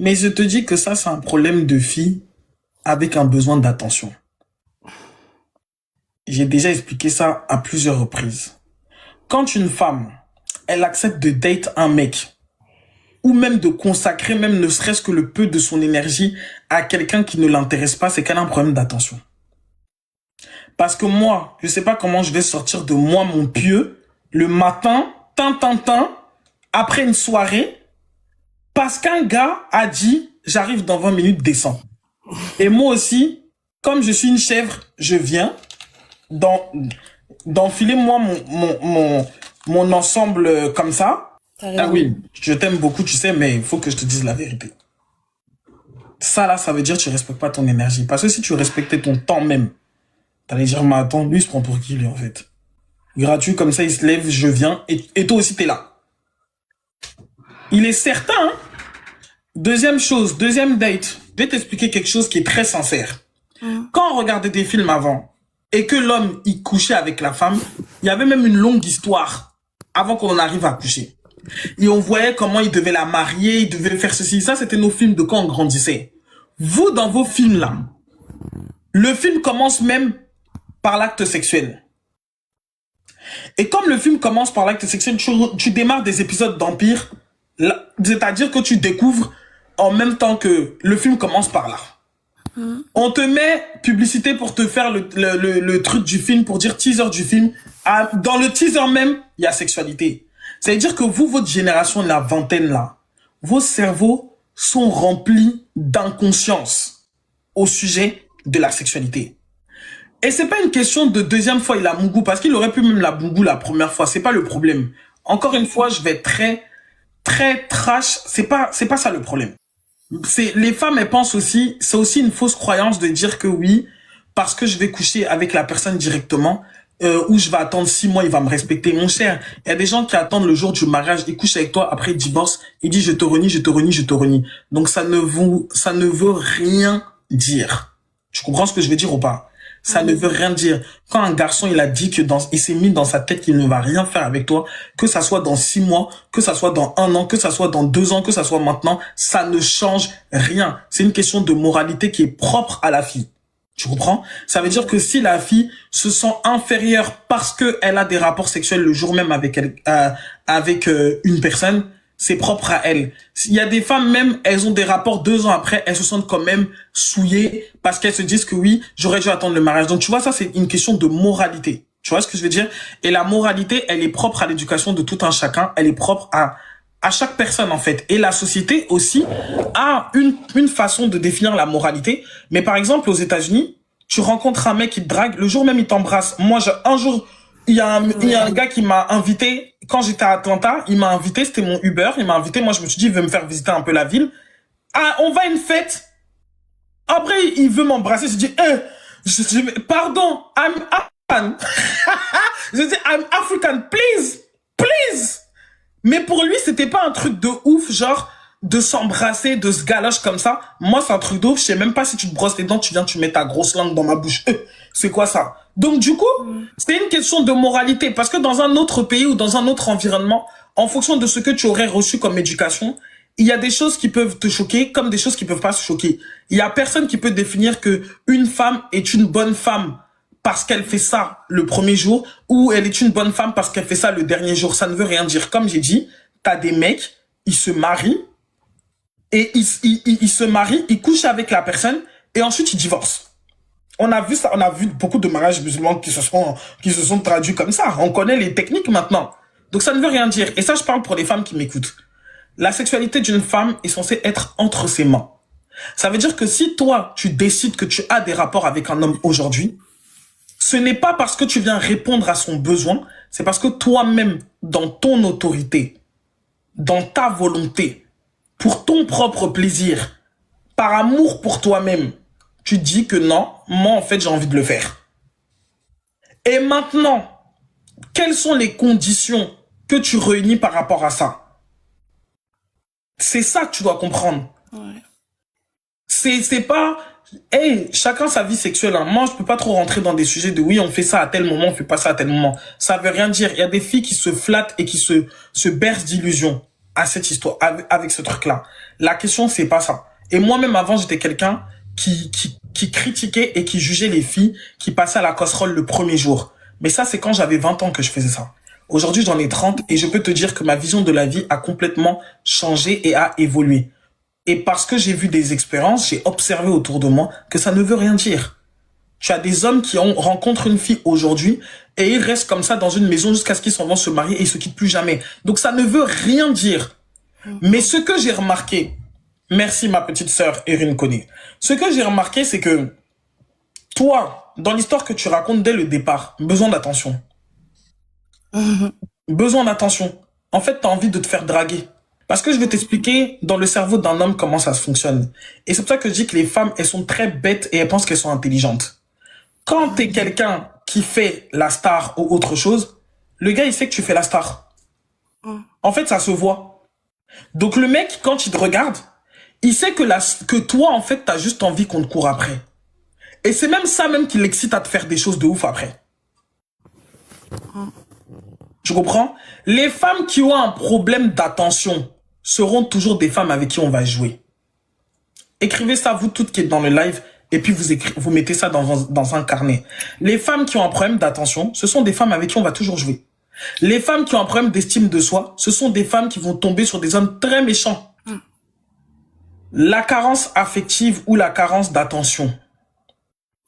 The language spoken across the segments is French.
Mais je te dis que ça, c'est un problème de fille avec un besoin d'attention. J'ai déjà expliqué ça à plusieurs reprises. Quand une femme, elle accepte de date un mec, ou même de consacrer même ne serait-ce que le peu de son énergie à quelqu'un qui ne l'intéresse pas, c'est qu'elle a un problème d'attention. Parce que moi, je sais pas comment je vais sortir de moi mon pieu le matin, après une soirée, parce qu'un gars a dit, j'arrive dans 20 minutes, descends. Et moi aussi, comme je suis une chèvre, je viens d'enfiler moi mon ensemble comme ça. Ah oui, je t'aime beaucoup, tu sais, mais il faut que je te dise la vérité. Ça là, ça veut dire que tu respectes pas ton énergie. Parce que si tu respectais ton temps même, t'allais dire, mais attends, lui il se prend pour qui lui en fait? Gratuit comme ça, il se lève, je viens, et toi aussi t'es là. Il est certain, hein? Deuxième chose, deuxième date, je vais t'expliquer quelque chose qui est très sincère. Quand on regardait des films avant, et que l'homme y couchait avec la femme, il y avait même une longue histoire avant qu'on en arrive à coucher. Et on voyait comment il devait la marier, il devait faire ceci. Ça, c'était nos films de quand on grandissait. Vous, dans vos films-là, le film commence même par l'acte sexuel. Et comme le film commence par l'acte sexuel, tu démarres des épisodes d'Empire, c'est-à-dire que tu découvres en même temps que le film commence par là. On te met publicité pour te faire le truc du film, pour dire teaser du film. Dans le teaser même, il y a sexualité. C'est-à-dire que vous, votre génération, la vingtaine là, vos cerveaux sont remplis d'inconscience au sujet de la sexualité. Et c'est pas une question de deuxième fois il a mougou, parce qu'il aurait pu même la mougou la première fois, c'est pas le problème. Encore une fois, je vais être très trash, c'est pas ça le problème. Les femmes, elles pensent aussi, c'est aussi une fausse croyance de dire que oui, parce que je vais coucher avec la personne directement, ou je vais attendre 6 mois, il va me respecter. Mon cher, il y a des gens qui attendent le jour du mariage, ils couchent avec toi, après ils divorcent, ils disent je te renie, je te renie, je te renie. Donc ça ne veut rien dire. Tu comprends ce que je veux dire ou pas? Ça ne veut rien dire. Quand un garçon, il a dit que il s'est mis dans sa tête qu'il ne va rien faire avec toi, que ça soit dans 6 mois, que ça soit dans 1 an, que ça soit dans 2 ans, que ça soit maintenant, ça ne change rien. C'est une question de moralité qui est propre à la fille. Tu comprends? Ça veut dire que si la fille se sent inférieure parce que elle a des rapports sexuels le jour même avec une personne, c'est propre à elle. Il y a des femmes même, elles ont des rapports 2 ans après, elles se sentent quand même souillées parce qu'elles se disent que oui, j'aurais dû attendre le mariage. Donc tu vois, ça c'est une question de moralité. Tu vois ce que je veux dire? Et la moralité, elle est propre à l'éducation de tout un chacun, elle est propre à chaque personne en fait. Et la société aussi a une façon de définir la moralité. Mais par exemple, aux États-Unis, tu rencontres un mec qui te drague, le jour même il t'embrasse. Moi, un jour, il y a un gars qui m'a invité, quand j'étais à Atlanta, il m'a invité, c'était mon Uber, il m'a invité, moi je me suis dit, il veut me faire visiter un peu la ville. Ah, on va à une fête. Après, il veut m'embrasser, je dis, pardon, I'm African. Je dis, I'm African, please. Mais pour lui, c'était pas un truc de ouf, genre, de s'embrasser, de se galoche comme ça. Moi, c'est un truc de ouf, je sais même pas si tu te brosses les dents, tu viens, tu mets ta grosse langue dans ma bouche. C'est quoi ça? Donc du coup, c'est une question de moralité, parce que dans un autre pays ou dans un autre environnement, en fonction de ce que tu aurais reçu comme éducation, il y a des choses qui peuvent te choquer comme des choses qui peuvent pas se choquer. Il y a personne qui peut définir que une femme est une bonne femme parce qu'elle fait ça le premier jour, ou elle est une bonne femme parce qu'elle fait ça le dernier jour. Ça ne veut rien dire. Comme j'ai dit, t'as des mecs, ils se marient, et ils se marient, ils couchent avec la personne, et ensuite ils divorcent. On a vu ça, on a vu beaucoup de mariages musulmans qui se sont traduits comme ça. On connaît les techniques maintenant. Donc ça ne veut rien dire. Et ça, je parle pour les femmes qui m'écoutent. La sexualité d'une femme est censée être entre ses mains. Ça veut dire que si toi, tu décides que tu as des rapports avec un homme aujourd'hui, ce n'est pas parce que tu viens répondre à son besoin, c'est parce que toi-même, dans ton autorité, dans ta volonté, pour ton propre plaisir, par amour pour toi-même, tu dis que non, moi en fait j'ai envie de le faire. Et maintenant, quelles sont les conditions que tu réunis par rapport à ça? C'est ça que tu dois comprendre. Ouais. C'est pas... Hey, chacun sa vie sexuelle. Hein. Moi, je peux pas trop rentrer dans des sujets de oui, on fait ça à tel moment, on fait pas ça à tel moment. Ça veut rien dire. Il y a des filles qui se flattent et qui se bercent d'illusions. à cette histoire, avec ce truc-là. La question, c'est pas ça. Et moi-même, avant, j'étais quelqu'un qui critiquait et qui jugeait les filles qui passaient à la casserole le premier jour. Mais ça, c'est quand j'avais 20 ans que je faisais ça. Aujourd'hui, j'en ai 30 et je peux te dire que ma vision de la vie a complètement changé et a évolué. Et parce que j'ai vu des expériences, j'ai observé autour de moi que ça ne veut rien dire. Tu as des hommes qui rencontrent une fille aujourd'hui et ils restent comme ça dans une maison jusqu'à ce qu'ils s'en vont se marier et ils se quittent plus jamais. Donc ça ne veut rien dire. Mais ce que j'ai remarqué, merci ma petite sœur Erin Koné, ce que j'ai remarqué c'est que toi, dans l'histoire que tu racontes dès le départ, besoin d'attention. Besoin d'attention. En fait, tu as envie de te faire draguer. Parce que je vais t'expliquer dans le cerveau d'un homme comment ça se fonctionne. Et c'est pour ça que je dis que les femmes, elles sont très bêtes et elles pensent qu'elles sont intelligentes. Quand t'es quelqu'un qui fait la star ou autre chose, le gars, il sait que tu fais la star. En fait, ça se voit. Donc le mec, quand il te regarde, il sait que toi, en fait, t'as juste envie qu'on te court après. Et c'est même ça même qui l'excite à te faire des choses de ouf après. Tu comprends? Les femmes qui ont un problème d'attention seront toujours des femmes avec qui on va jouer. Écrivez ça, vous toutes qui êtes dans le live, et puis vous mettez ça dans un carnet. Les femmes qui ont un problème d'attention, ce sont des femmes avec qui on va toujours jouer. Les femmes qui ont un problème d'estime de soi, ce sont des femmes qui vont tomber sur des hommes très méchants. La carence affective ou la carence d'attention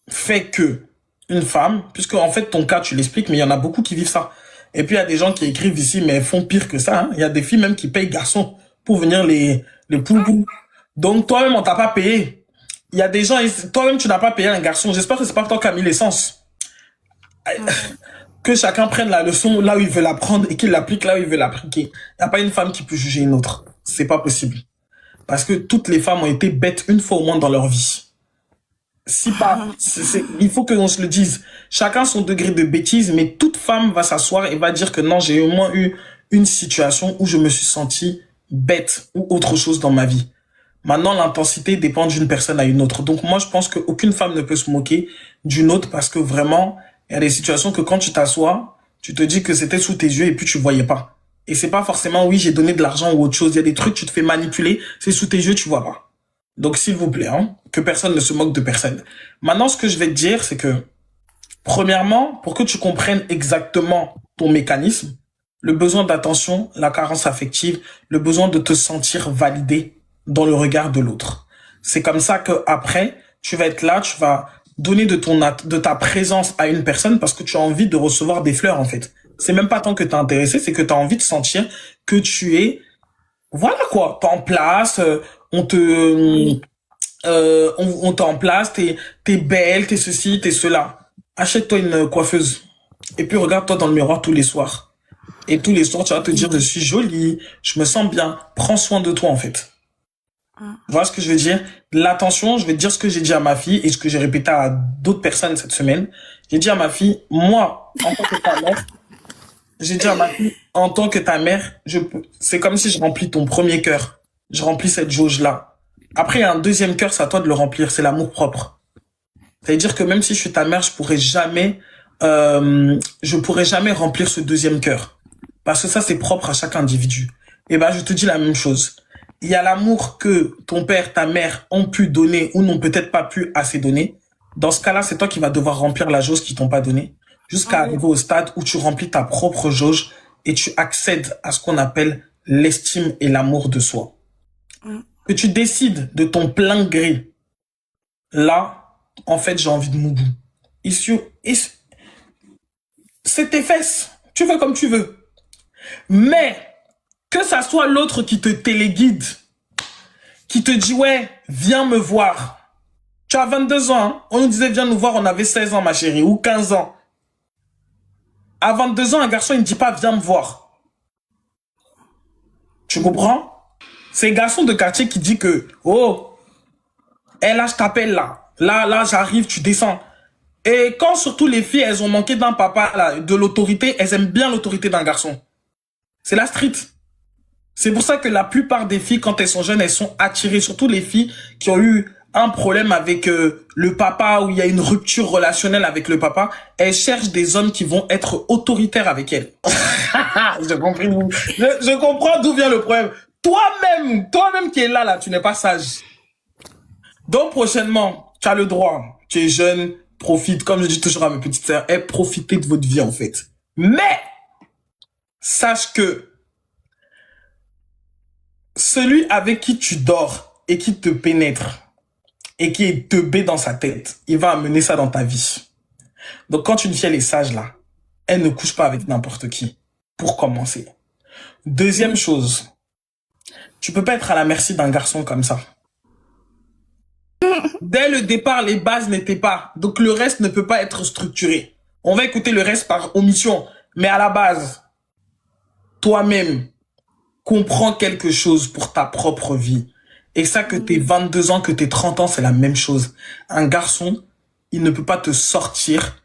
fait que une femme, puisque en fait ton cas tu l'expliques, mais il y en a beaucoup qui vivent ça. Et puis il y a des gens qui écrivent ici, mais elles font pire que ça. Hein. Il y a des filles même qui payent garçons pour venir les poulous. Donc toi-même on t'a pas payé. Il y a des gens, toi-même tu n'as pas payé un garçon. J'espère que c'est pas toi qui as mis l'essence. Que chacun prenne la leçon là où il veut la prendre et qu'il l'applique là où il veut l'appliquer. Il n'y a pas une femme qui peut juger une autre. C'est pas possible. Parce que toutes les femmes ont été bêtes une fois au moins dans leur vie. Si pas, il faut que l'on se le dise. Chacun son degré de bêtise, mais toute femme va s'asseoir et va dire que non, j'ai au moins eu une situation où je me suis sentie bête ou autre chose dans ma vie. Maintenant, l'intensité dépend d'une personne à une autre. Donc moi, je pense qu'aucune femme ne peut se moquer d'une autre parce que vraiment, il y a des situations que quand tu t'assois, tu te dis que c'était sous tes yeux et puis tu voyais pas. Et c'est pas forcément, oui, j'ai donné de l'argent ou autre chose. Il y a des trucs, tu te fais manipuler, c'est sous tes yeux, tu vois pas. Donc s'il vous plaît, hein, que personne ne se moque de personne. Maintenant, ce que je vais te dire, c'est que, premièrement, pour que tu comprennes exactement ton mécanisme, le besoin d'attention, la carence affective, le besoin de te sentir validé dans le regard de l'autre. C'est comme ça que après, tu vas être là, tu vas donner de ta présence à une personne parce que tu as envie de recevoir des fleurs, en fait. C'est même pas tant que t'es intéressé, c'est que tu as envie de sentir que tu es, voilà quoi, t'es en place, on t'est en place, t'es belle, t'es ceci, t'es cela. Achète-toi une coiffeuse. Et puis regarde-toi dans le miroir tous les soirs. Et tous les soirs, tu vas te dire, je suis jolie, je me sens bien. Prends soin de toi, en fait. Voilà ce que je veux dire. L'attention, je vais te dire ce que j'ai dit à ma fille et ce que j'ai répété à d'autres personnes cette semaine. J'ai dit à ma fille, moi, en tant que ta mère, j'ai dit à ma fille, en tant que ta mère, c'est comme si je remplis ton premier cœur. Je remplis cette jauge-là. Après, il y a un deuxième cœur, c'est à toi de le remplir. C'est l'amour propre. C'est-à-dire que même si je suis ta mère, je pourrais jamais remplir ce deuxième cœur. Parce que ça, c'est propre à chaque individu. Et ben, je te dis la même chose. Il y a l'amour que ton père, ta mère ont pu donner ou n'ont peut-être pas pu assez donner. Dans ce cas-là, c'est toi qui vas devoir remplir la jauge qu'ils t'ont pas donnée. Jusqu'à arriver au stade où tu remplis ta propre jauge et tu accèdes à ce qu'on appelle l'estime et l'amour de soi. Que tu décides de ton plein gré. Là, en fait, j'ai envie de moudou. C'est tes fesses. Tu fais comme tu veux. Mais que ça soit l'autre qui te téléguide, qui te dit, ouais, viens me voir. Tu as 22 ans, hein? On nous disait, viens nous voir, on avait 16 ans, ma chérie, ou 15 ans. À 22 ans, un garçon, il ne dit pas, viens me voir. Tu comprends? C'est un garçon de quartier qui dit que, oh, là, je t'appelle là. Là, j'arrive, tu descends. Et quand surtout les filles, elles ont manqué d'un papa, là, de l'autorité, elles aiment bien l'autorité d'un garçon. C'est la street. C'est pour ça que la plupart des filles, quand elles sont jeunes, elles sont attirées. Surtout les filles qui ont eu un problème avec le papa, où il y a une rupture relationnelle avec le papa. Elles cherchent des hommes qui vont être autoritaires avec elles. J'ai compris. Je comprends d'où vient le problème. Toi-même qui es là, tu n'es pas sage. Donc, prochainement, tu as le droit. Tu es jeune, profite, comme je dis toujours à mes petites sœurs, profitez de votre vie, en fait. Mais, sache que celui avec qui tu dors et qui te pénètre et qui est teubé dans sa tête, il va amener ça dans ta vie. Donc, quand une fille, elle est sage, là, elle ne couche pas avec n'importe qui, pour commencer. Deuxième chose, tu peux pas être à la merci d'un garçon comme ça. Dès le départ, les bases n'étaient pas. Donc, le reste ne peut pas être structuré. On va écouter le reste par omission. Mais à la base, toi-même, comprends quelque chose pour ta propre vie. Et ça, que t'aies 22 ans, que t'aies 30 ans, c'est la même chose. Un garçon, il ne peut pas te sortir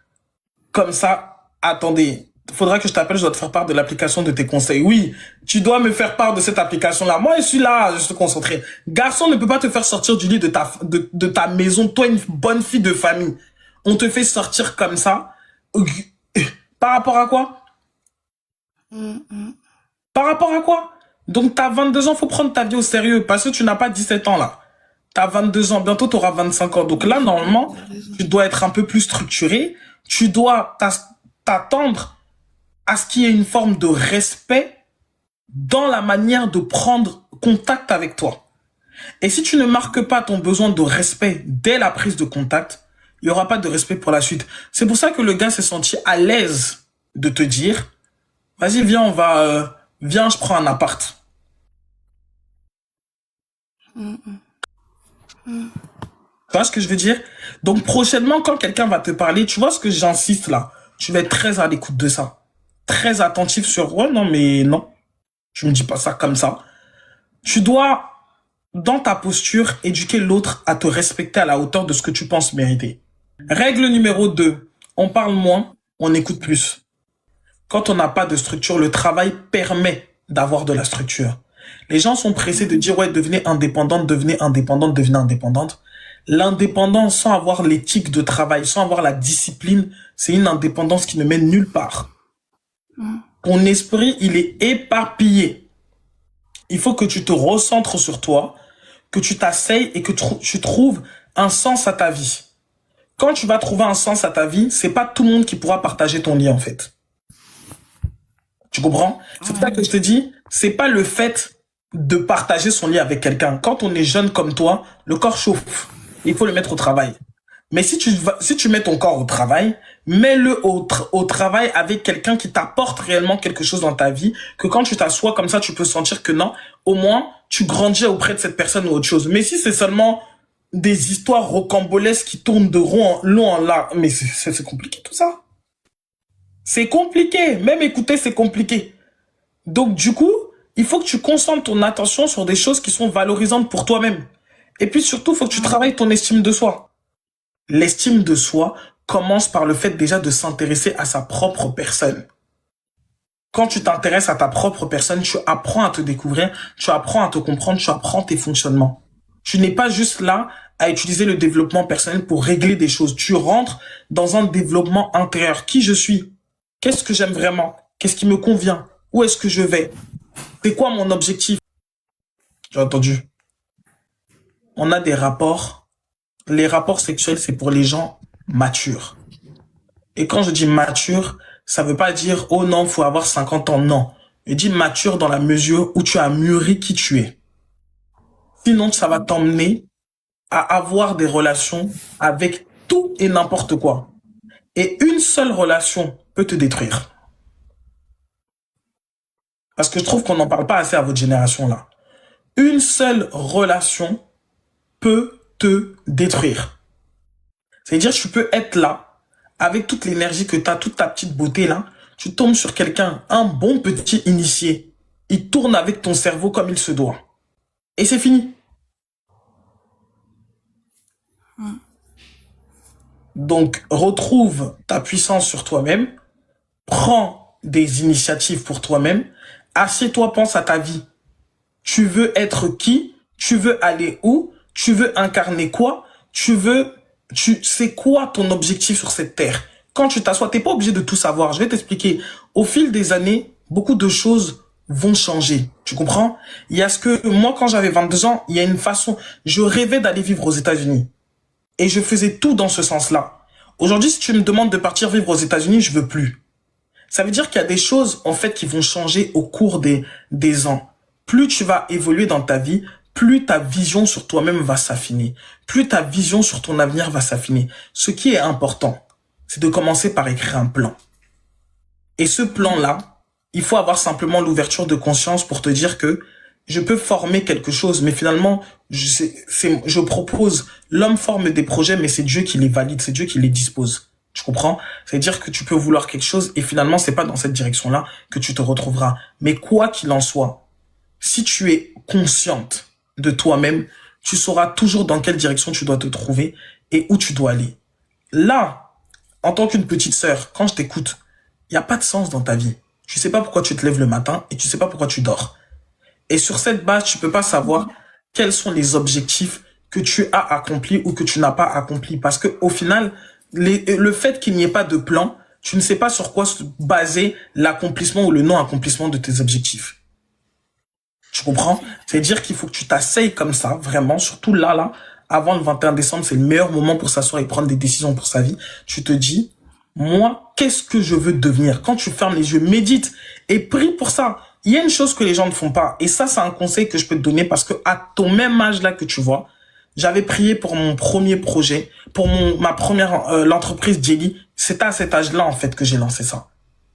comme ça. Attendez, il faudra que je t'appelle, je dois te faire part de l'application de tes conseils. Oui, tu dois me faire part de cette application-là. Moi, je suis là, je suis concentré. Garçon ne peut pas te faire sortir du lit de ta maison. Toi, une bonne fille de famille. On te fait sortir comme ça. Par rapport à quoi? Par rapport à quoi? Donc, t'as 22 ans, faut prendre ta vie au sérieux. Parce que tu n'as pas 17 ans, là. T'as 22 ans, bientôt t'auras 25 ans. Donc là, normalement, tu dois être un peu plus structuré. Tu dois t'attendre à ce qu'il y ait une forme de respect dans la manière de prendre contact avec toi. Et si tu ne marques pas ton besoin de respect dès la prise de contact, il n'y aura pas de respect pour la suite. C'est pour ça que le gars s'est senti à l'aise de te dire, vas-y, viens, viens, je prends un appart. Tu vois ce que je veux dire? Donc, prochainement, quand quelqu'un va te parler, tu vois ce que j'insiste là? Tu vas être très à l'écoute de ça. Très attentif sur, ouais, non, mais non. Je me dis pas ça comme ça. Tu dois, dans ta posture, éduquer l'autre à te respecter à la hauteur de ce que tu penses mériter. Règle numéro 2. On parle moins, on écoute plus. Quand on n'a pas de structure, le travail permet d'avoir de la structure. Les gens sont pressés de dire, ouais, devenez indépendante, devenez indépendante, devenez indépendante. L'indépendance sans avoir l'éthique de travail, sans avoir la discipline, c'est une indépendance qui ne mène nulle part. Ton esprit, il est éparpillé. Il faut que tu te recentres sur toi, que tu t'asseyes et que tu trouves un sens à ta vie. Quand tu vas trouver un sens à ta vie, c'est pas tout le monde qui pourra partager ton lit, en fait. Tu comprends? C'est pour ça que je te dis, c'est pas le fait de partager son lit avec quelqu'un. Quand on est jeune comme toi, le corps chauffe. Il faut le mettre au travail. Mais si tu mets ton corps au travail, mets-le au travail avec quelqu'un qui t'apporte réellement quelque chose dans ta vie, que quand tu t'assois comme ça, tu peux sentir que non, au moins, tu grandis auprès de cette personne ou autre chose. Mais si c'est seulement des histoires rocambolesques qui tournent de long en large, mais c'est compliqué tout ça. C'est compliqué. Même écouter, c'est compliqué. Donc, du coup, il faut que tu concentres ton attention sur des choses qui sont valorisantes pour toi-même. Et puis surtout, il faut que tu travailles ton estime de soi. L'estime de soi commence par le fait déjà de s'intéresser à sa propre personne. Quand tu t'intéresses à ta propre personne, tu apprends à te découvrir, tu apprends à te comprendre, tu apprends tes fonctionnements. Tu n'es pas juste là à utiliser le développement personnel pour régler des choses. Tu rentres dans un développement intérieur. Qui je suis? Qu'est-ce que j'aime vraiment? Qu'est-ce qui me convient? Où est-ce que je vais? C'est quoi mon objectif? J'ai entendu. On a des rapports. Les rapports sexuels, c'est pour les gens matures. Et quand je dis mature, ça veut pas dire, oh non, faut avoir 50 ans. Non. Je dis mature dans la mesure où tu as mûri qui tu es. Sinon, ça va t'emmener à avoir des relations avec tout et n'importe quoi. Et une seule relation peut te détruire. Parce que je trouve qu'on n'en parle pas assez à votre génération-là. Une seule relation peut te détruire. C'est-à-dire, tu peux être là, avec toute l'énergie que tu as, toute ta petite beauté là, tu tombes sur quelqu'un, un bon petit initié. Il tourne avec ton cerveau comme il se doit. Et c'est fini. Donc, retrouve ta puissance sur toi-même, prends des initiatives pour toi-même, assieds-toi, pense à ta vie. Tu veux être qui? Tu veux aller où? Tu veux incarner quoi? C'est quoi ton objectif sur cette terre? Quand tu t'assois, t'es pas obligé de tout savoir. Je vais t'expliquer. Au fil des années, beaucoup de choses vont changer. Tu comprends? Il y a ce que, moi, quand j'avais 22 ans, il y a une façon, je rêvais d'aller vivre aux États-Unis. Et je faisais tout dans ce sens-là. Aujourd'hui, si tu me demandes de partir vivre aux États-Unis, je veux plus. Ça veut dire qu'il y a des choses, en fait, qui vont changer au cours des ans. Plus tu vas évoluer dans ta vie, plus ta vision sur toi-même va s'affiner. Plus ta vision sur ton avenir va s'affiner. Ce qui est important, c'est de commencer par écrire un plan. Et ce plan-là, il faut avoir simplement l'ouverture de conscience pour te dire que je peux former quelque chose, mais finalement, je propose, l'homme forme des projets, mais c'est Dieu qui les valide, c'est Dieu qui les dispose. Tu comprends? C'est-à-dire que tu peux vouloir quelque chose et finalement, c'est pas dans cette direction-là que tu te retrouveras. Mais quoi qu'il en soit, si tu es consciente de toi-même, tu sauras toujours dans quelle direction tu dois te trouver et où tu dois aller. Là, en tant qu'une petite sœur, quand je t'écoute, il n'y a pas de sens dans ta vie. Tu sais pas pourquoi tu te lèves le matin et tu sais pas pourquoi tu dors. Et sur cette base, tu peux pas savoir quels sont les objectifs que tu as accomplis ou que tu n'as pas accomplis. Parce que au final, le fait qu'il n'y ait pas de plan, tu ne sais pas sur quoi se baser l'accomplissement ou le non-accomplissement de tes objectifs. Tu comprends? C'est-à-dire qu'il faut que tu t'asseyes comme ça, vraiment, surtout là, avant le 21 décembre, c'est le meilleur moment pour s'asseoir et prendre des décisions pour sa vie. Tu te dis, moi, qu'est-ce que je veux devenir? Quand tu fermes les yeux, médite et prie pour ça. Il y a une chose que les gens ne font pas. Et ça, c'est un conseil que je peux te donner parce que à ton même âge là que tu vois, j'avais prié pour mon premier projet, pour ma première, l'entreprise Jelly. C'est à cet âge-là, en fait, que j'ai lancé ça.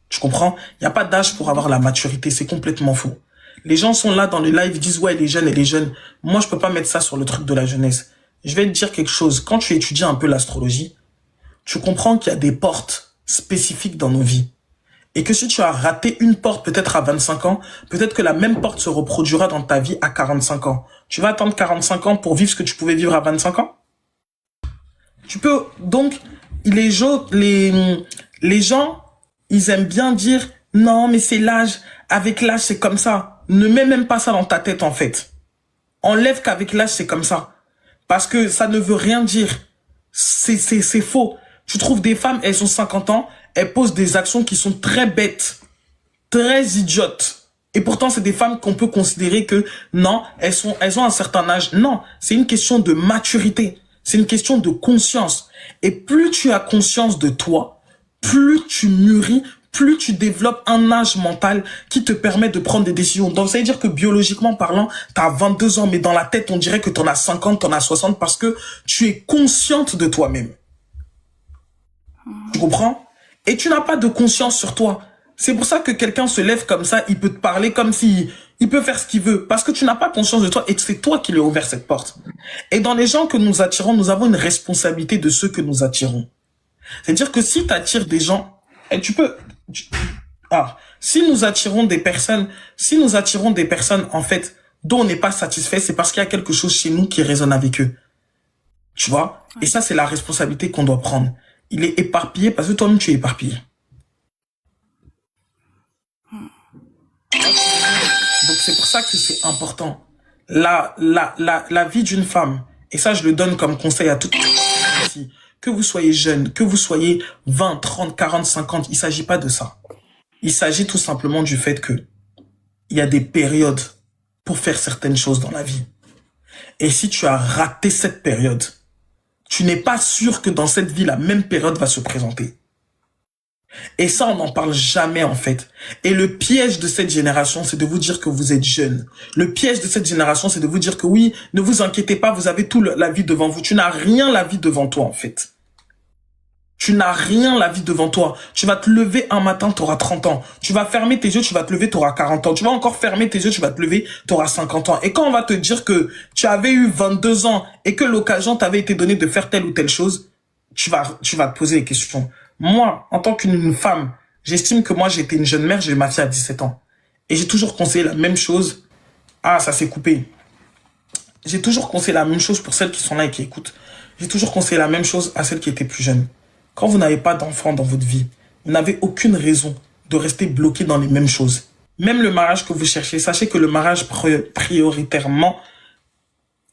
Tu comprends? Il n'y a pas d'âge pour avoir la maturité. C'est complètement faux. Les gens sont là dans le live, ils disent, ouais, les jeunes. Moi, je peux pas mettre ça sur le truc de la jeunesse. Je vais te dire quelque chose. Quand tu étudies un peu l'astrologie, tu comprends qu'il y a des portes spécifiques dans nos vies. Et que si tu as raté une porte peut-être à 25 ans, peut-être que la même porte se reproduira dans ta vie à 45 ans. Tu vas attendre 45 ans pour vivre ce que tu pouvais vivre à 25 ans? Tu peux, donc, les gens, ils aiment bien dire, non, mais c'est l'âge, avec l'âge, c'est comme ça. Ne mets même pas ça dans ta tête, en fait. Enlève qu'avec l'âge, c'est comme ça. Parce que ça ne veut rien dire. C'est faux. Tu trouves des femmes, elles ont 50 ans, elles posent des actions qui sont très bêtes, très idiotes. Et pourtant, c'est des femmes qu'on peut considérer que, non, elles ont un certain âge. Non, c'est une question de maturité. C'est une question de conscience. Et plus tu as conscience de toi, plus tu mûris, plus tu développes un âge mental qui te permet de prendre des décisions. Donc, ça veut dire que biologiquement parlant, tu as 22 ans, mais dans la tête, on dirait que tu en as 50, tu en as 60 parce que tu es consciente de toi-même. Tu comprends? Et tu n'as pas de conscience sur toi. C'est pour ça que quelqu'un se lève comme ça, il peut te parler comme si il peut faire ce qu'il veut. Parce que tu n'as pas conscience de toi et que c'est toi qui lui as ouvert cette porte. Et dans les gens que nous attirons, nous avons une responsabilité de ceux que nous attirons. C'est-à-dire que si tu attires des gens, et si nous attirons des personnes, en fait, dont on n'est pas satisfait, c'est parce qu'il y a quelque chose chez nous qui résonne avec eux. Tu vois? Et ça, c'est la responsabilité qu'on doit prendre. Il est éparpillé parce que toi-même, tu es éparpillé. Donc, c'est pour ça que c'est important. La vie d'une femme, et ça, je le donne comme conseil à toutes les personnes, que vous soyez jeune, que vous soyez 20, 30, 40, 50, il ne s'agit pas de ça. Il s'agit tout simplement du fait que il y a des périodes pour faire certaines choses dans la vie. Et si tu as raté cette période, tu n'es pas sûr que dans cette vie, la même période va se présenter. Et ça, on n'en parle jamais, en fait. Et le piège de cette génération, c'est de vous dire que vous êtes jeune. Le piège de cette génération, c'est de vous dire que oui, ne vous inquiétez pas, vous avez toute la vie devant vous. Tu n'as rien la vie devant toi, en fait. Tu n'as rien la vie devant toi. Tu vas te lever un matin, tu auras 30 ans. Tu vas fermer tes yeux, tu vas te lever, tu auras 40 ans. Tu vas encore fermer tes yeux, tu vas te lever, tu auras 50 ans. Et quand on va te dire que tu avais eu 22 ans et que l'occasion t'avait été donnée de faire telle ou telle chose, tu vas te poser des questions. Moi, en tant qu'une femme, j'estime que moi, j'étais une jeune mère, j'ai eu ma fille à 17 ans. Et j'ai toujours conseillé la même chose. Ah, ça s'est coupé. J'ai toujours conseillé la même chose pour celles qui sont là et qui écoutent. J'ai toujours conseillé la même chose à celles qui étaient plus jeunes. Quand vous n'avez pas d'enfant dans votre vie, vous n'avez aucune raison de rester bloqué dans les mêmes choses. Même le mariage que vous cherchez, sachez que le mariage prioritairement,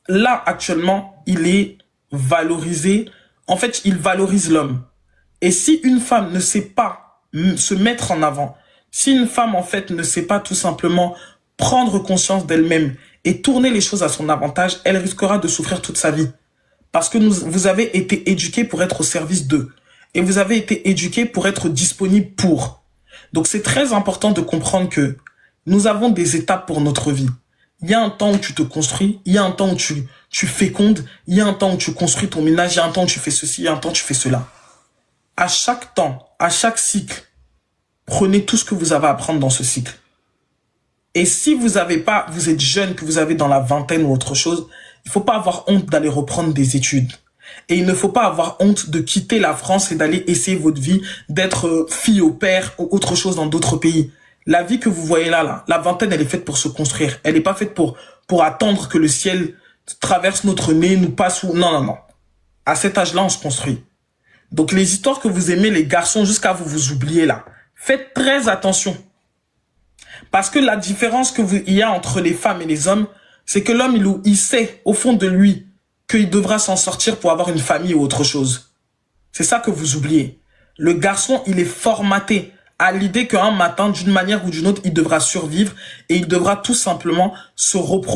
là, actuellement, il est valorisé. En fait, il valorise l'homme. Et si une femme ne sait pas se mettre en avant, Si une femme, en fait, ne sait pas tout simplement prendre conscience d'elle-même et tourner les choses à son avantage, elle risquera de souffrir toute sa vie. Parce que vous avez été éduqués pour être au service d'eux. Et vous avez été éduqués pour être disponibles pour. Donc c'est très important de comprendre que nous avons des étapes pour notre vie. Il y a un temps où tu te construis, il y a un temps où tu fécondes, il y a un temps où tu construis ton ménage, il y a un temps où tu fais ceci, il y a un temps où tu fais cela. À chaque temps, à chaque cycle, prenez tout ce que vous avez à apprendre dans ce cycle. Et si vous êtes jeune, que vous avez dans la vingtaine ou autre chose, il faut pas avoir honte d'aller reprendre des études. Et il ne faut pas avoir honte de quitter la France et d'aller essayer votre vie, d'être fille au père ou autre chose dans d'autres pays. La vie que vous voyez là, la vingtaine, elle est faite pour se construire. Elle n'est pas faite pour attendre que le ciel traverse notre nez, nous passe ou... Non, non, non. À cet âge-là, on se construit. Donc les histoires que vous aimez, les garçons, jusqu'à vous oubliez là, faites très attention. Parce que la différence il y a entre les femmes et les hommes, c'est que l'homme, il sait au fond de lui qu'il devra s'en sortir pour avoir une famille ou autre chose. C'est ça que vous oubliez. Le garçon, il est formaté à l'idée qu'un matin, d'une manière ou d'une autre, il devra survivre et il devra tout simplement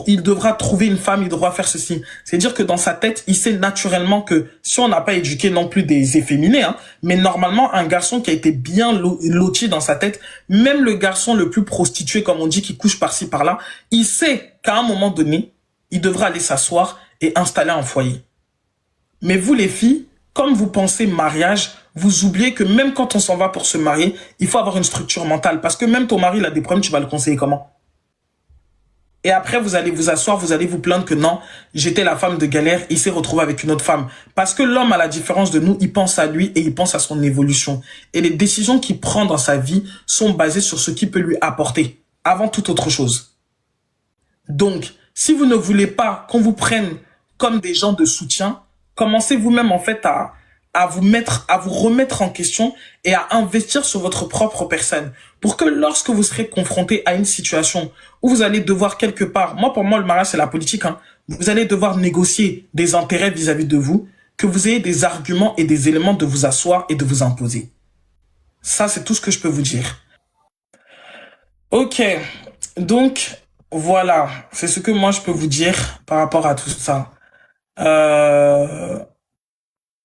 il devra trouver une femme, il devra faire ceci. C'est-à-dire que dans sa tête, il sait naturellement que si on n'a pas éduqué non plus des efféminés, mais normalement, un garçon qui a été bien loti dans sa tête, même le garçon le plus prostitué, comme on dit, qui couche par-ci, par-là, il sait qu'à un moment donné, il devra aller s'asseoir et installer un foyer. Mais vous, les filles, comme vous pensez mariage, vous oubliez que même quand on s'en va pour se marier, il faut avoir une structure mentale. Parce que même ton mari, il a des problèmes, tu vas le conseiller comment? Et après, vous allez vous asseoir, vous allez vous plaindre que non, j'étais la femme de galère, il s'est retrouvé avec une autre femme. Parce que l'homme, à la différence de nous, il pense à lui et il pense à son évolution. Et les décisions qu'il prend dans sa vie sont basées sur ce qu'il peut lui apporter, avant toute autre chose. Donc, si vous ne voulez pas qu'on vous prenne comme des gens de soutien, commencez vous-même en fait à vous remettre en question et à investir sur votre propre personne. Pour que lorsque vous serez confronté à une situation où vous allez devoir quelque part, pour moi le mariage c'est la politique, vous allez devoir négocier des intérêts vis-à-vis de vous, que vous ayez des arguments et des éléments de vous asseoir et de vous imposer. Ça c'est tout ce que je peux vous dire. Ok, donc voilà, c'est ce que moi je peux vous dire par rapport à tout ça.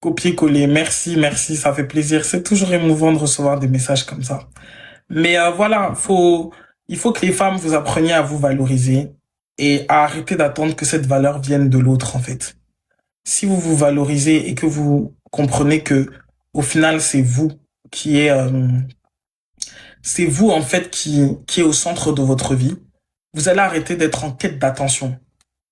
Copier-coller, merci, ça fait plaisir. C'est toujours émouvant de recevoir des messages comme ça. Mais voilà, il faut que les femmes vous appreniez à vous valoriser et à arrêter d'attendre que cette valeur vienne de l'autre en fait. Si vous vous valorisez et que vous comprenez que au final c'est vous qui est c'est vous en fait qui est au centre de votre vie, vous allez arrêter d'être en quête d'attention.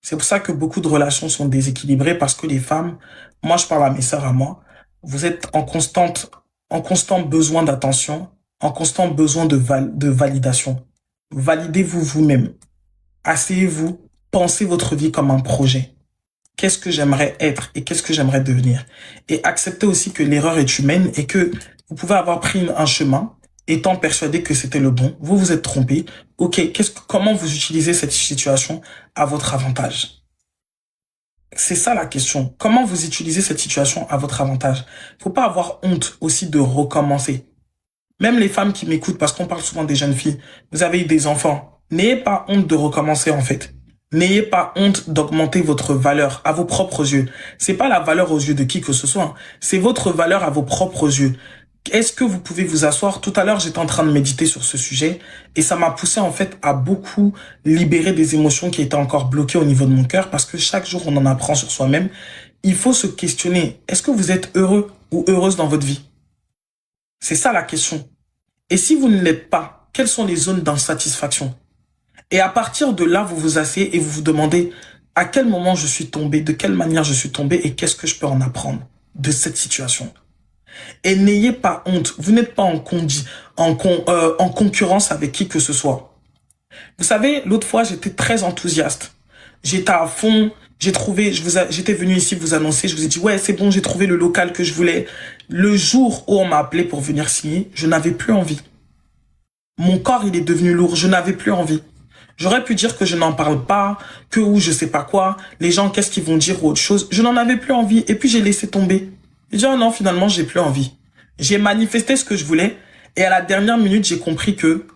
C'est pour ça que beaucoup de relations sont déséquilibrées parce que les femmes, moi je parle à mes sœurs à moi, vous êtes en constant besoin d'attention, en constant besoin de validation. Validez-vous vous-même. Asseyez-vous, pensez votre vie comme un projet. Qu'est-ce que j'aimerais être et qu'est-ce que j'aimerais devenir? Et acceptez aussi que l'erreur est humaine et que vous pouvez avoir pris un chemin étant persuadé que c'était le bon, vous vous êtes trompé. Ok, comment vous utilisez cette situation à votre avantage? C'est ça la question. Comment vous utilisez cette situation à votre avantage? Faut pas avoir honte aussi de recommencer. Même les femmes qui m'écoutent, parce qu'on parle souvent des jeunes filles, vous avez eu des enfants. N'ayez pas honte de recommencer en fait. N'ayez pas honte d'augmenter votre valeur à vos propres yeux. C'est pas la valeur aux yeux de qui que ce soit. C'est votre valeur à vos propres yeux. Est-ce que vous pouvez vous asseoir? Tout à l'heure, j'étais en train de méditer sur ce sujet et ça m'a poussé en fait à beaucoup libérer des émotions qui étaient encore bloquées au niveau de mon cœur parce que chaque jour, on en apprend sur soi-même. Il faut se questionner. Est-ce que vous êtes heureux ou heureuse dans votre vie? C'est ça la question. Et si vous ne l'êtes pas, quelles sont les zones d'insatisfaction? Et à partir de là, vous vous asseyez et vous vous demandez à quel moment je suis tombé, de quelle manière je suis tombé et qu'est-ce que je peux en apprendre de cette situation. Et n'ayez pas honte. Vous n'êtes pas en concurrence avec qui que ce soit. Vous savez, l'autre fois, j'étais très enthousiaste. J'étais à fond. J'étais venu ici vous annoncer. Je vous ai dit, ouais, c'est bon, j'ai trouvé le local que je voulais. Le jour où on m'a appelé pour venir signer, je n'avais plus envie. Mon corps, il est devenu lourd. Je n'avais plus envie. J'aurais pu dire que je n'en parle pas, que ou je sais pas quoi. Les gens, qu'est-ce qu'ils vont dire ou autre chose. Je n'en avais plus envie. Et puis, j'ai laissé tomber. J'ai dit, oh non, finalement, j'ai plus envie. J'ai manifesté ce que je voulais. Et à la dernière minute, j'ai compris que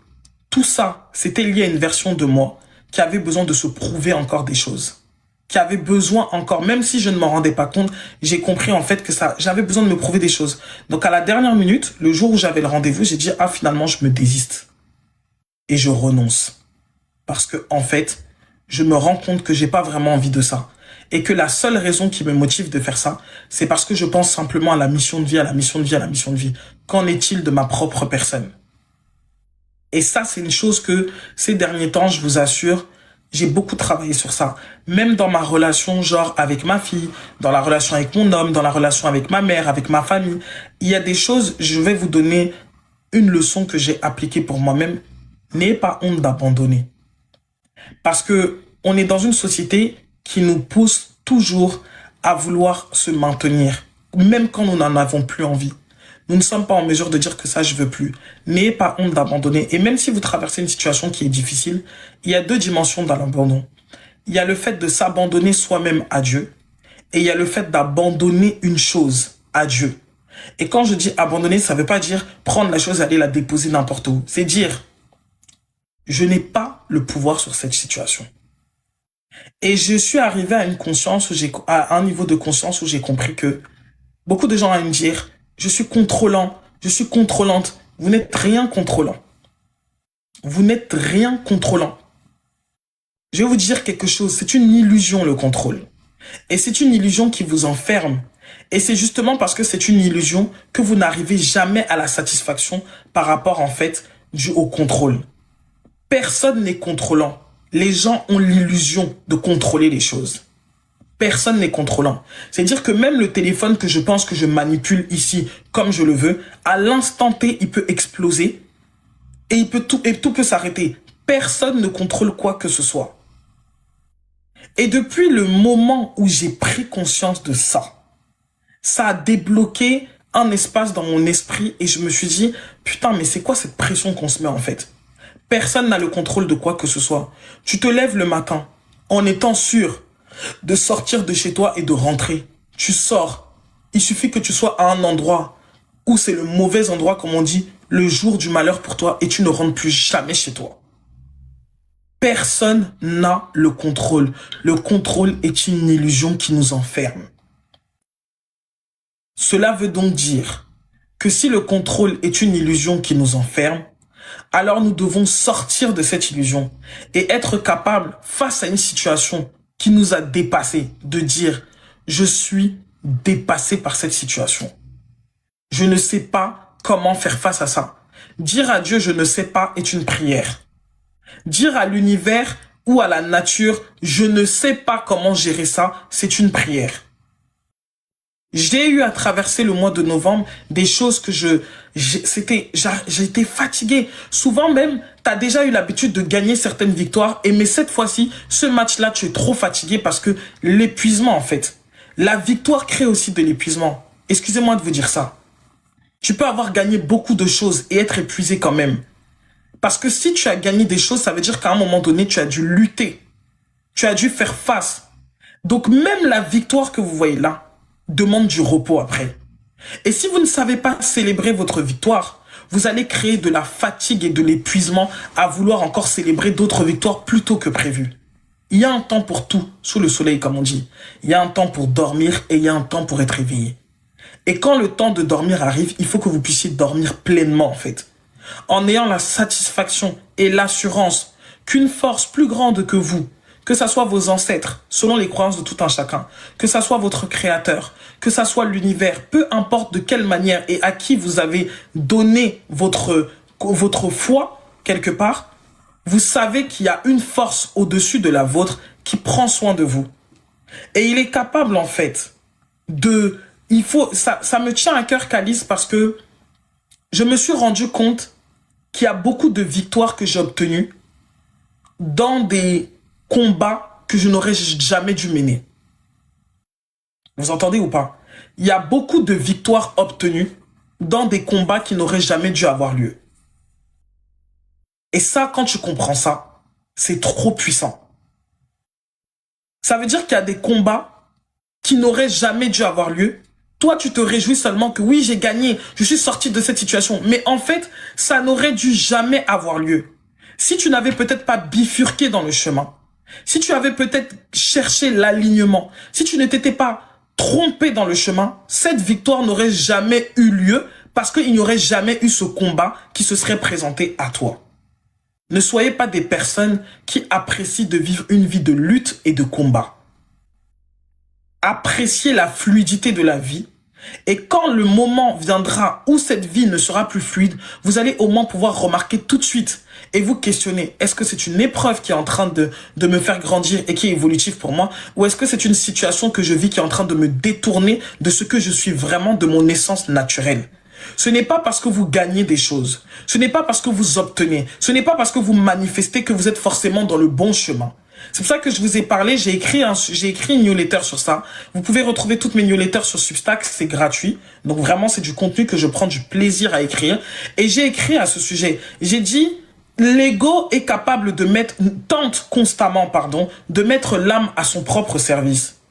tout ça, c'était lié à une version de moi qui avait besoin de se prouver encore des choses. Qui avait besoin encore, même si je ne m'en rendais pas compte, j'ai compris en fait que j'avais besoin de me prouver des choses. Donc à la dernière minute, le jour où j'avais le rendez-vous, j'ai dit, ah finalement, je me désiste. Et je renonce. Parce que en fait, je me rends compte que j'ai pas vraiment envie de ça. Et que la seule raison qui me motive de faire ça, c'est parce que je pense simplement à la mission de vie, à la mission de vie, à la mission de vie. Qu'en est-il de ma propre personne? Et ça, c'est une chose que ces derniers temps, je vous assure, j'ai beaucoup travaillé sur ça. Même dans ma relation, genre avec ma fille, dans la relation avec mon homme, dans la relation avec ma mère, avec ma famille. Il y a des choses, je vais vous donner une leçon que j'ai appliquée pour moi-même. N'ayez pas honte d'abandonner. Parce que on est dans une société qui nous pousse toujours à vouloir se maintenir, même quand nous n'en avons plus envie. Nous ne sommes pas en mesure de dire que ça, je veux plus. N'ayez pas honte d'abandonner. Et même si vous traversez une situation qui est difficile, il y a deux dimensions dans l'abandon. Il y a le fait de s'abandonner soi-même à Dieu et il y a le fait d'abandonner une chose à Dieu. Et quand je dis abandonner, ça ne veut pas dire prendre la chose et aller la déposer n'importe où. C'est dire, je n'ai pas le pouvoir sur cette situation. Et je suis arrivé à une conscience où à un niveau de conscience où j'ai compris que beaucoup de gens allaient me dire, je suis contrôlant, je suis contrôlante. Vous n'êtes rien contrôlant. Vous n'êtes rien contrôlant. Je vais vous dire quelque chose, c'est une illusion le contrôle. Et c'est une illusion qui vous enferme. Et c'est justement parce que c'est une illusion que vous n'arrivez jamais à la satisfaction par rapport en fait au contrôle. Personne n'est contrôlant. Les gens ont l'illusion de contrôler les choses. Personne n'est contrôlant. C'est-à-dire que même le téléphone que je pense que je manipule ici comme je le veux, à l'instant T, il peut exploser et tout peut s'arrêter. Personne ne contrôle quoi que ce soit. Et depuis le moment où j'ai pris conscience de ça, ça a débloqué un espace dans mon esprit et je me suis dit, putain, mais c'est quoi cette pression qu'on se met en fait? Personne n'a le contrôle de quoi que ce soit. Tu te lèves le matin en étant sûr de sortir de chez toi et de rentrer. Tu sors. Il suffit que tu sois à un endroit où c'est le mauvais endroit, comme on dit, le jour du malheur pour toi et tu ne rentres plus jamais chez toi. Personne n'a le contrôle. Le contrôle est une illusion qui nous enferme. Cela veut donc dire que si le contrôle est une illusion qui nous enferme, alors nous devons sortir de cette illusion et être capable, face à une situation qui nous a dépassés, de dire « Je suis dépassé par cette situation. Je ne sais pas comment faire face à ça. » Dire à Dieu « Je ne sais pas » est une prière. Dire à l'univers ou à la nature « Je ne sais pas comment gérer ça » c'est une prière. J'ai eu à traverser le mois de novembre des choses que j'étais fatigué. Souvent même, tu as déjà eu l'habitude de gagner certaines victoires. Mais cette fois-ci, ce match-là, tu es trop fatigué parce que l'épuisement, en fait. La victoire crée aussi de l'épuisement. Excusez-moi de vous dire ça. Tu peux avoir gagné beaucoup de choses et être épuisé quand même. Parce que si tu as gagné des choses, ça veut dire qu'à un moment donné, tu as dû lutter. Tu as dû faire face. Donc même la victoire que vous voyez là, demande du repos après. Et si vous ne savez pas célébrer votre victoire, vous allez créer de la fatigue et de l'épuisement à vouloir encore célébrer d'autres victoires plus tôt que prévu. Il y a un temps pour tout, sous le soleil comme on dit. Il y a un temps pour dormir et il y a un temps pour être éveillé. Et quand le temps de dormir arrive, il faut que vous puissiez dormir pleinement en fait. En ayant la satisfaction et l'assurance qu'une force plus grande que vous, que ça soit vos ancêtres, selon les croyances de tout un chacun, que ça soit votre créateur, que ça soit l'univers, peu importe de quelle manière et à qui vous avez donné votre foi, quelque part, vous savez qu'il y a une force au-dessus de la vôtre qui prend soin de vous. Et il est capable, en fait, ça me tient à cœur, Calice, parce que je me suis rendu compte qu'il y a beaucoup de victoires que j'ai obtenues dans des combats que je n'aurais jamais dû mener. Vous entendez ou pas? Il y a beaucoup de victoires obtenues dans des combats qui n'auraient jamais dû avoir lieu. Et ça, quand tu comprends ça, c'est trop puissant. Ça veut dire qu'il y a des combats qui n'auraient jamais dû avoir lieu. toi, tu te réjouis seulement que oui, j'ai gagné, je suis sorti de cette situation. Mais en fait, ça n'aurait dû jamais avoir lieu. Si tu n'avais peut-être pas bifurqué dans le chemin, si tu avais peut-être cherché l'alignement, si tu ne t'étais pas trompé dans le chemin, cette victoire n'aurait jamais eu lieu parce qu'il n'y aurait jamais eu ce combat qui se serait présenté à toi. Ne soyez pas des personnes qui apprécient de vivre une vie de lutte et de combat. Appréciez la fluidité de la vie. Et quand le moment viendra où cette vie ne sera plus fluide, vous allez au moins pouvoir remarquer tout de suite et vous questionner, est-ce que c'est une épreuve qui est en train de me faire grandir et qui est évolutive pour moi, ou est-ce que c'est une situation que je vis qui est en train de me détourner de ce que je suis vraiment, de mon essence naturelle. Ce n'est pas parce que vous gagnez des choses, ce n'est pas parce que vous obtenez, ce n'est pas parce que vous manifestez que vous êtes forcément dans le bon chemin. C'est pour ça que je vous ai parlé, j'ai écrit une newsletter sur ça. Vous pouvez retrouver toutes mes newsletters sur Substack, c'est gratuit. Donc vraiment, c'est du contenu que je prends du plaisir à écrire. Et j'ai écrit à ce sujet. J'ai dit, l'ego est capable de tente constamment, de mettre l'âme à son propre service.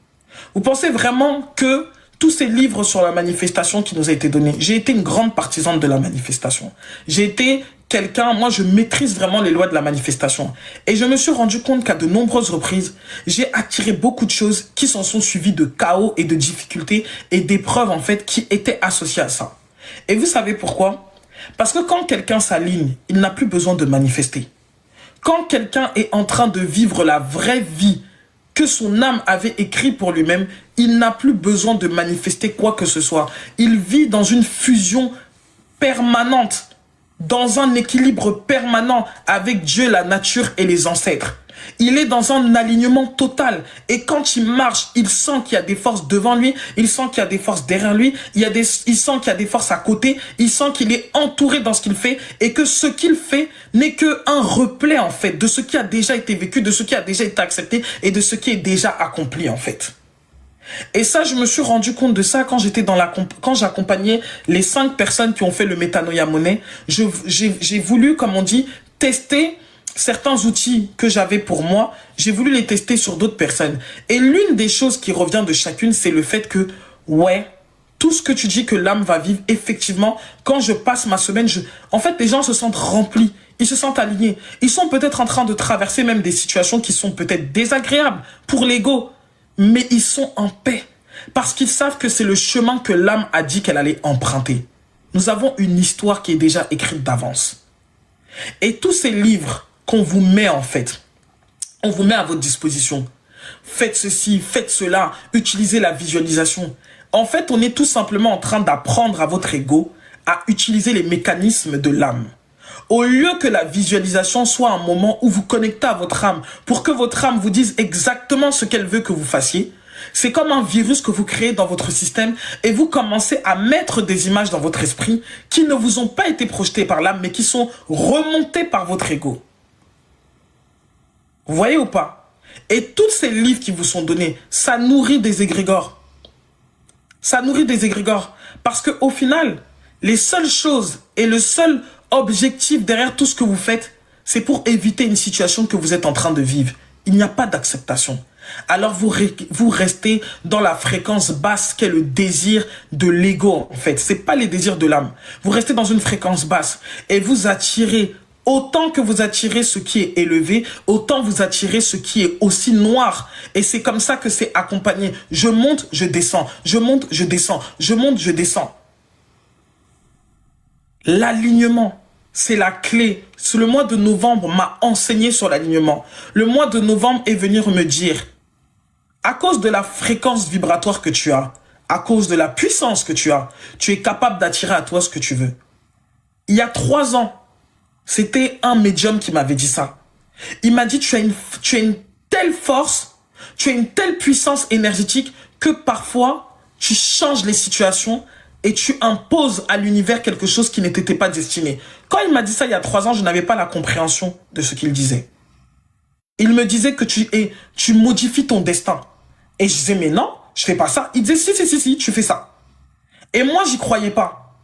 Vous pensez vraiment que tous ces livres sur la manifestation qui nous a été donnés, j'ai été une grande partisane de la manifestation. J'ai été moi je maîtrise vraiment les lois de la manifestation. Et je me suis rendu compte qu'à de nombreuses reprises, j'ai attiré beaucoup de choses qui s'en sont suivies de chaos et de difficultés et d'épreuves en fait qui étaient associées à ça. Et vous savez pourquoi? Parce que quand quelqu'un s'aligne, il n'a plus besoin de manifester. Quand quelqu'un est en train de vivre la vraie vie que son âme avait écrit pour lui-même, il n'a plus besoin de manifester quoi que ce soit. Il vit dans une fusion permanente, dans un équilibre permanent avec Dieu, la nature et les ancêtres. Il est dans un alignement total. Et quand il marche, il sent qu'il y a des forces devant lui, il sent qu'il y a des forces derrière lui, il sent qu'il y a des forces à côté, il sent qu'il est entouré dans ce qu'il fait et que ce qu'il fait n'est qu'un replay en fait de ce qui a déjà été vécu, de ce qui a déjà été accepté et de ce qui est déjà accompli en fait. Et ça, je me suis rendu compte de ça quand j'accompagnais les 5 personnes qui ont fait le Metanoia Money. J'ai voulu, comme on dit, tester certains outils que j'avais pour moi. J'ai voulu les tester sur d'autres personnes. Et l'une des choses qui revient de chacune, c'est le fait que, ouais, tout ce que tu dis que l'âme va vivre, effectivement, quand je passe ma semaine, en fait, les gens se sentent remplis. Ils se sentent alignés. Ils sont peut-être en train de traverser même des situations qui sont peut-être désagréables pour l'ego. Mais ils sont en paix parce qu'ils savent que c'est le chemin que l'âme a dit qu'elle allait emprunter. Nous avons une histoire qui est déjà écrite d'avance. Et tous ces livres qu'on vous met en fait, on vous met à votre disposition. Faites ceci, faites cela, utilisez la visualisation. En fait, on est tout simplement en train d'apprendre à votre ego à utiliser les mécanismes de l'âme. Au lieu que la visualisation soit un moment où vous connectez à votre âme pour que votre âme vous dise exactement ce qu'elle veut que vous fassiez, c'est comme un virus que vous créez dans votre système et vous commencez à mettre des images dans votre esprit qui ne vous ont pas été projetées par l'âme mais qui sont remontées par votre ego. Vous voyez ou pas? Et tous ces livres qui vous sont donnés, ça nourrit des égrégores. Ça nourrit des égrégores. Parce qu'au final, les seules choses et le seul objectif derrière tout ce que vous faites, c'est pour éviter une situation que vous êtes en train de vivre. Il n'y a pas d'acceptation. Alors vous restez dans la fréquence basse qu'est le désir de l'ego en fait. C'est pas les désirs de l'âme. Vous restez dans une fréquence basse et vous attirez, autant que vous attirez ce qui est élevé, autant vous attirez ce qui est aussi noir. Et c'est comme ça que c'est accompagné. Je monte, je descends. Je monte, je descends. Je monte, je descends. L'alignement, c'est la clé. Le mois de novembre m'a enseigné sur l'alignement. Le mois de novembre est venu me dire, à cause de la fréquence vibratoire que tu as, à cause de la puissance que tu as, tu es capable d'attirer à toi ce que tu veux. Il y a 3 ans, c'était un médium qui m'avait dit ça. Il m'a dit, tu as une telle force, tu as une telle puissance énergétique que parfois, tu changes les situations et tu imposes à l'univers quelque chose qui n'était pas destiné. Quand il m'a dit ça il y a 3 ans, je n'avais pas la compréhension de ce qu'il disait. Il me disait que tu modifies ton destin. Et je disais, mais non, je fais pas ça. Il disait, si, tu fais ça. Et moi, j'y croyais pas.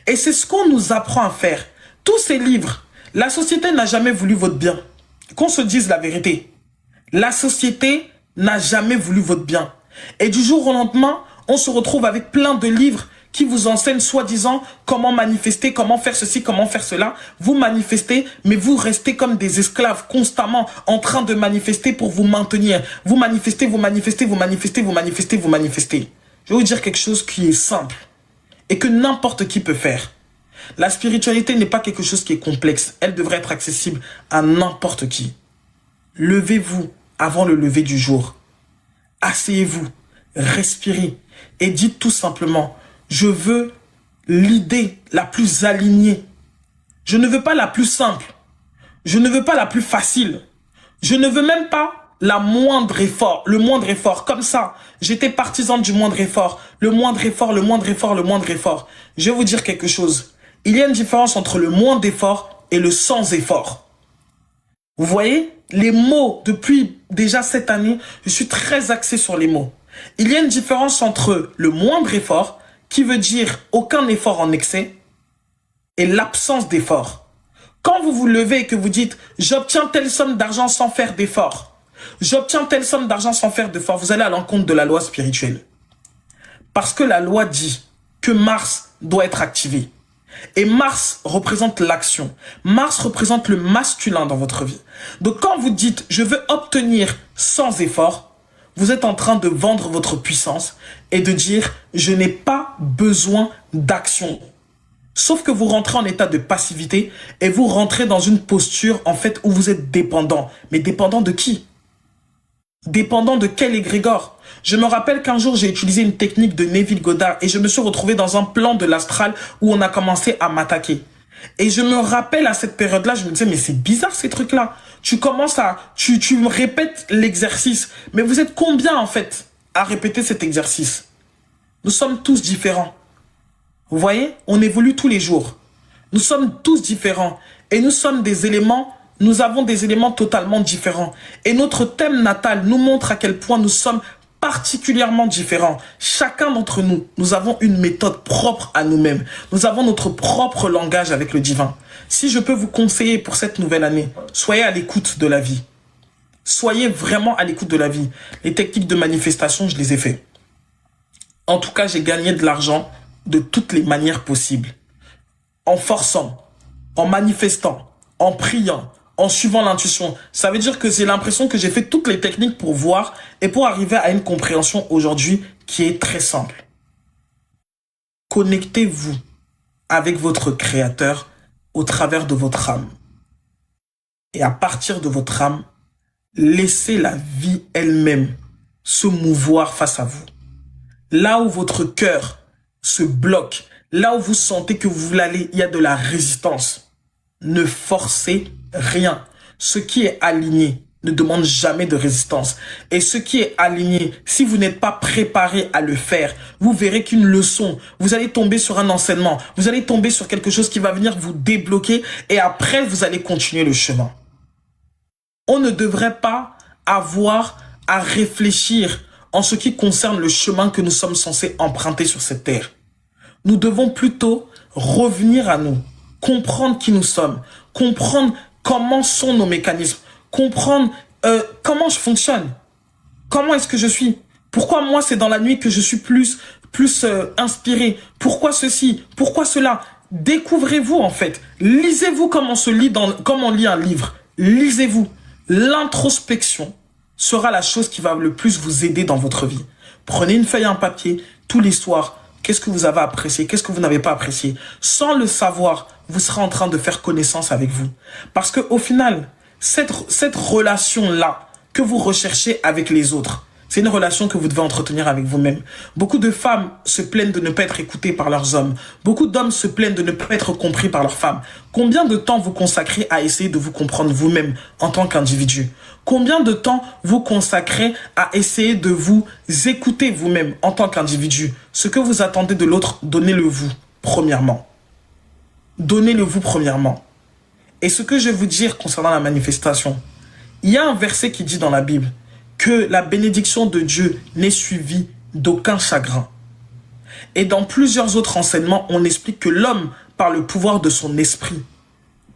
Et c'est ce qu'on nous apprend à faire. Tous ces livres, la société n'a jamais voulu votre bien. Qu'on se dise la vérité. La société n'a jamais voulu votre bien. Et du jour au lendemain, On se retrouve avec plein de livres qui vous enseignent soi-disant comment manifester, comment faire ceci, comment faire cela. Vous manifestez, mais vous restez comme des esclaves constamment en train de manifester pour vous maintenir. Vous manifestez, vous manifestez, vous manifestez, vous manifestez, vous manifestez. Je vais vous dire quelque chose qui est simple et que n'importe qui peut faire. La spiritualité n'est pas quelque chose qui est complexe. Elle devrait être accessible à n'importe qui. Levez-vous avant le lever du jour. Asseyez-vous, respirez et dites tout simplement, je veux l'idée la plus alignée. Je ne veux pas la plus simple. Je ne veux pas la plus facile. Je ne veux même pas la moindre effort, le moindre effort. Comme ça, j'étais partisan du moindre effort. Le moindre effort, le moindre effort, le moindre effort. Je vais vous dire quelque chose. Il y a une différence entre le moindre effort et le sans effort. Vous voyez, les mots, depuis déjà cette année, je suis très axé sur les mots. Il y a une différence entre le moindre effort, qui veut dire aucun effort en excès, et l'absence d'effort. Quand vous vous levez et que vous dites « j'obtiens telle somme d'argent sans faire d'effort », j'obtiens telle somme d'argent sans faire d'effort, vous allez à l'encontre de la loi spirituelle. Parce que la loi dit que Mars doit être activé. Et Mars représente l'action. Mars représente le masculin dans votre vie. Donc quand vous dites « je veux obtenir sans effort », vous êtes en train de vendre votre puissance et de dire « je n'ai pas besoin d'action ». Sauf que vous rentrez en état de passivité et vous rentrez dans une posture en fait où vous êtes dépendant. Mais dépendant de qui? Dépendant de quel égrégore? Je me rappelle qu'un jour, j'ai utilisé une technique de Neville Goddard et je me suis retrouvé dans un plan de l'astral où on a commencé à m'attaquer. Et je me rappelle à cette période-là, je me disais, mais c'est bizarre ces trucs-là. Tu commences à... Tu me répètes l'exercice. Mais vous êtes combien en fait à répéter cet exercice? Nous sommes tous différents. Vous voyez? On évolue tous les jours. Nous sommes tous différents. Et nous sommes des éléments... Nous avons des éléments totalement différents. Et notre thème natal nous montre à quel point nous sommes particulièrement différents. Chacun d'entre nous, nous avons une méthode propre à nous-mêmes. Nous avons notre propre langage avec le divin. Si je peux vous conseiller pour cette nouvelle année, soyez à l'écoute de la vie. Soyez vraiment à l'écoute de la vie. Les techniques de manifestation, je les ai fait. En tout cas, j'ai gagné de l'argent de toutes les manières possibles. En forçant, en manifestant, en priant, en suivant l'intuition. Ça veut dire que j'ai l'impression que j'ai fait toutes les techniques pour voir et pour arriver à une compréhension aujourd'hui qui est très simple. Connectez-vous avec votre créateur au travers de votre âme. Et à partir de votre âme, laissez la vie elle-même se mouvoir face à vous. Là où votre cœur se bloque, là où vous sentez que vous voulez aller, il y a de la résistance. Ne forcez rien. Ce qui est aligné ne demande jamais de résistance. Et ce qui est aligné, si vous n'êtes pas préparé à le faire, vous verrez qu'une leçon, vous allez tomber sur un enseignement, vous allez tomber sur quelque chose qui va venir vous débloquer et après vous allez continuer le chemin. On ne devrait pas avoir à réfléchir en ce qui concerne le chemin que nous sommes censés emprunter sur cette terre. Nous devons plutôt revenir à nous, comprendre qui nous sommes, comprendre comment sont nos mécanismes, comprendre comment je fonctionne, comment est-ce que je suis, pourquoi moi c'est dans la nuit que je suis plus inspiré, pourquoi ceci, pourquoi cela. Découvrez-vous en fait, lisez-vous comme on lit un livre, lisez-vous. L'introspection sera la chose qui va le plus vous aider dans votre vie. Prenez une feuille et un papier tous les soirs. Qu'est-ce que vous avez apprécié? Qu'est-ce que vous n'avez pas apprécié? Sans le savoir, vous serez en train de faire connaissance avec vous. Parce que au final, cette relation-là que vous recherchez avec les autres, c'est une relation que vous devez entretenir avec vous-même. Beaucoup de femmes se plaignent de ne pas être écoutées par leurs hommes. Beaucoup d'hommes se plaignent de ne pas être compris par leurs femmes. Combien de temps vous consacrez à essayer de vous comprendre vous-même en tant qu'individu? Combien de temps vous consacrez à essayer de vous écouter vous-même en tant qu'individu? Ce que vous attendez de l'autre, donnez-le vous, premièrement. Donnez-le vous, premièrement. Et ce que je vais vous dire concernant la manifestation, il y a un verset qui dit dans la Bible que la bénédiction de Dieu n'est suivie d'aucun chagrin. Et dans plusieurs autres enseignements, on explique que l'homme, par le pouvoir de son esprit,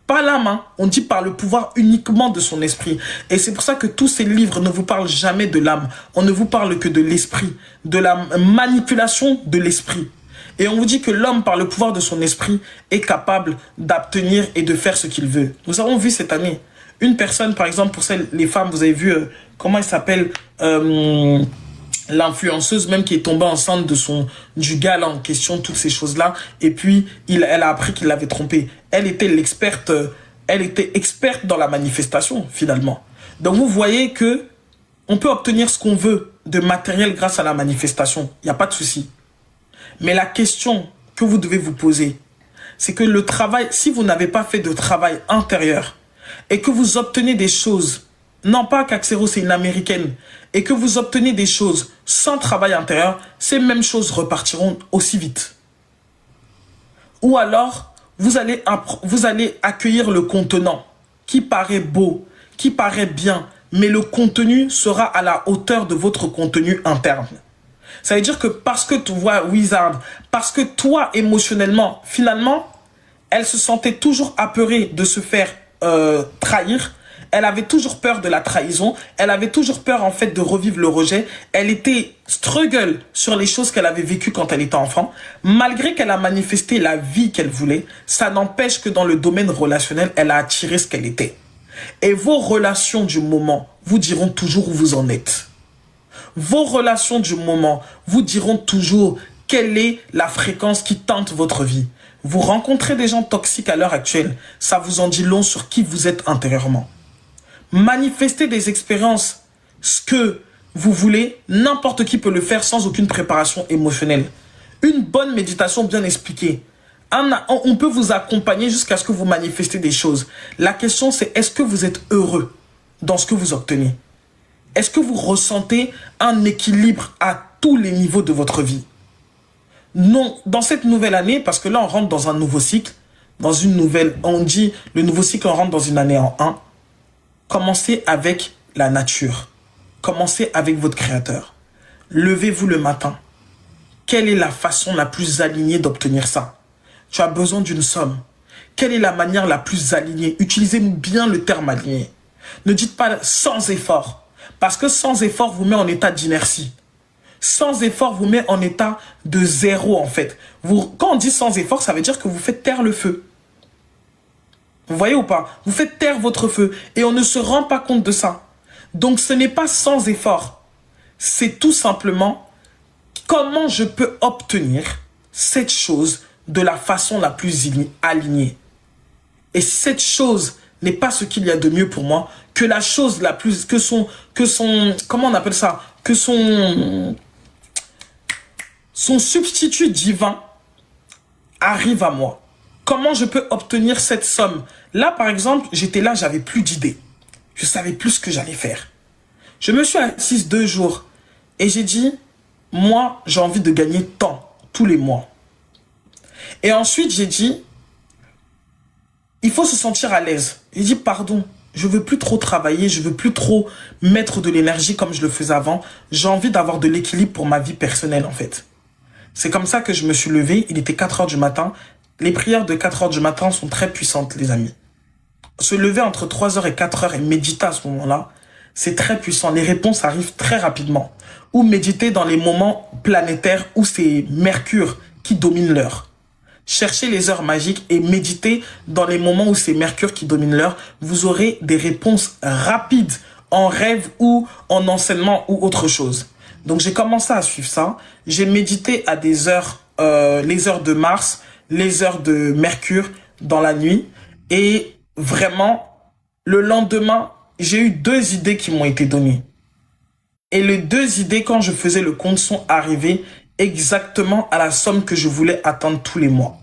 Pas l'âme, hein. On dit par le pouvoir uniquement de son esprit. Et c'est pour ça que tous ces livres ne vous parlent jamais de l'âme. On ne vous parle que de l'esprit, de la manipulation de l'esprit. Et on vous dit que l'homme, par le pouvoir de son esprit, est capable d'obtenir et de faire ce qu'il veut. Nous avons vu cette année une personne, par exemple, pour les femmes, vous avez vu, comment elle s'appelle, l'influenceuse même qui est tombée enceinte du gars là en question, toutes ces choses-là. Et puis, elle a appris qu'il l'avait trompée. Elle était experte dans la manifestation, finalement. Donc, vous voyez que on peut obtenir ce qu'on veut de matériel grâce à la manifestation. Il n'y a pas de souci. Mais la question que vous devez vous poser, c'est que le travail, si vous n'avez pas fait de travail intérieur et que vous obtenez des choses, non pas qu'Axero c'est une américaine, et que vous obtenez des choses sans travail intérieur, ces mêmes choses repartiront aussi vite. Ou alors, vous allez accueillir le contenant qui paraît beau, qui paraît bien, mais le contenu sera à la hauteur de votre contenu interne. Ça veut dire que parce que tu vois Wizard, parce que toi, émotionnellement, finalement, elle se sentait toujours apeurée de se faire trahir. Elle avait toujours peur de la trahison. Elle avait toujours peur, en fait, de revivre le rejet. Elle était struggle sur les choses qu'elle avait vécues quand elle était enfant. Malgré qu'elle a manifesté la vie qu'elle voulait, ça n'empêche que dans le domaine relationnel, elle a attiré ce qu'elle était. Et vos relations du moment vous diront toujours où vous en êtes. Vos relations du moment vous diront toujours quelle est la fréquence qui tente votre vie. Vous rencontrez des gens toxiques à l'heure actuelle, ça vous en dit long sur qui vous êtes intérieurement. Manifestez des expériences, ce que vous voulez, n'importe qui peut le faire sans aucune préparation émotionnelle. Une bonne méditation bien expliquée. On peut vous accompagner jusqu'à ce que vous manifestez des choses. La question c'est, est-ce que vous êtes heureux dans ce que vous obtenez? Est-ce que vous ressentez un équilibre à tous les niveaux de votre vie? Non, dans cette nouvelle année, parce que là, on rentre dans un nouveau cycle, on dit, le nouveau cycle, on rentre dans une année en 1. Commencez avec la nature. Commencez avec votre créateur. Levez-vous le matin. Quelle est la façon la plus alignée d'obtenir ça? Tu as besoin d'une somme. Quelle est la manière la plus alignée? Utilisez bien le terme aligné. Ne dites pas sans effort. Parce que sans effort vous met en état d'inertie. Sans effort vous met en état de zéro en fait. Quand on dit sans effort, ça veut dire que vous faites taire le feu. Vous voyez ou pas? Vous faites taire votre feu et on ne se rend pas compte de ça. Donc ce n'est pas sans effort. C'est tout simplement comment je peux obtenir cette chose de la façon la plus alignée. Et cette chose n'est pas ce qu'il y a de mieux pour moi, que la chose la plus, comment on appelle ça, que son substitut divin arrive à moi. Comment je peux obtenir cette somme? Là, par exemple, j'étais là, j'avais plus d'idées. Je savais plus ce que j'allais faire. Je me suis assise 2 jours et j'ai dit, moi, j'ai envie de gagner tant tous les mois. Et ensuite, j'ai dit, il faut se sentir à l'aise. J'ai dit, pardon, je veux plus trop travailler, je veux plus trop mettre de l'énergie comme je le faisais avant. J'ai envie d'avoir de l'équilibre pour ma vie personnelle, en fait. C'est comme ça que je me suis levé. Il était 4 heures du matin. Les prières de 4 heures du matin sont très puissantes, les amis. Se lever entre 3 heures et 4 heures et méditer à ce moment-là, c'est très puissant. Les réponses arrivent très rapidement. Ou méditer dans les moments planétaires où c'est Mercure qui domine l'heure. Cherchez les heures magiques et méditez dans les moments où c'est Mercure qui domine l'heure. Vous aurez des réponses rapides en rêve ou en enseignement ou autre chose. Donc j'ai commencé à suivre ça. J'ai médité à des heures, les heures de Mars, les heures de Mercure dans la nuit. Et vraiment, le lendemain, j'ai eu 2 idées qui m'ont été données. Et les 2 idées, quand je faisais le compte, sont arrivées exactement à la somme que je voulais atteindre tous les mois.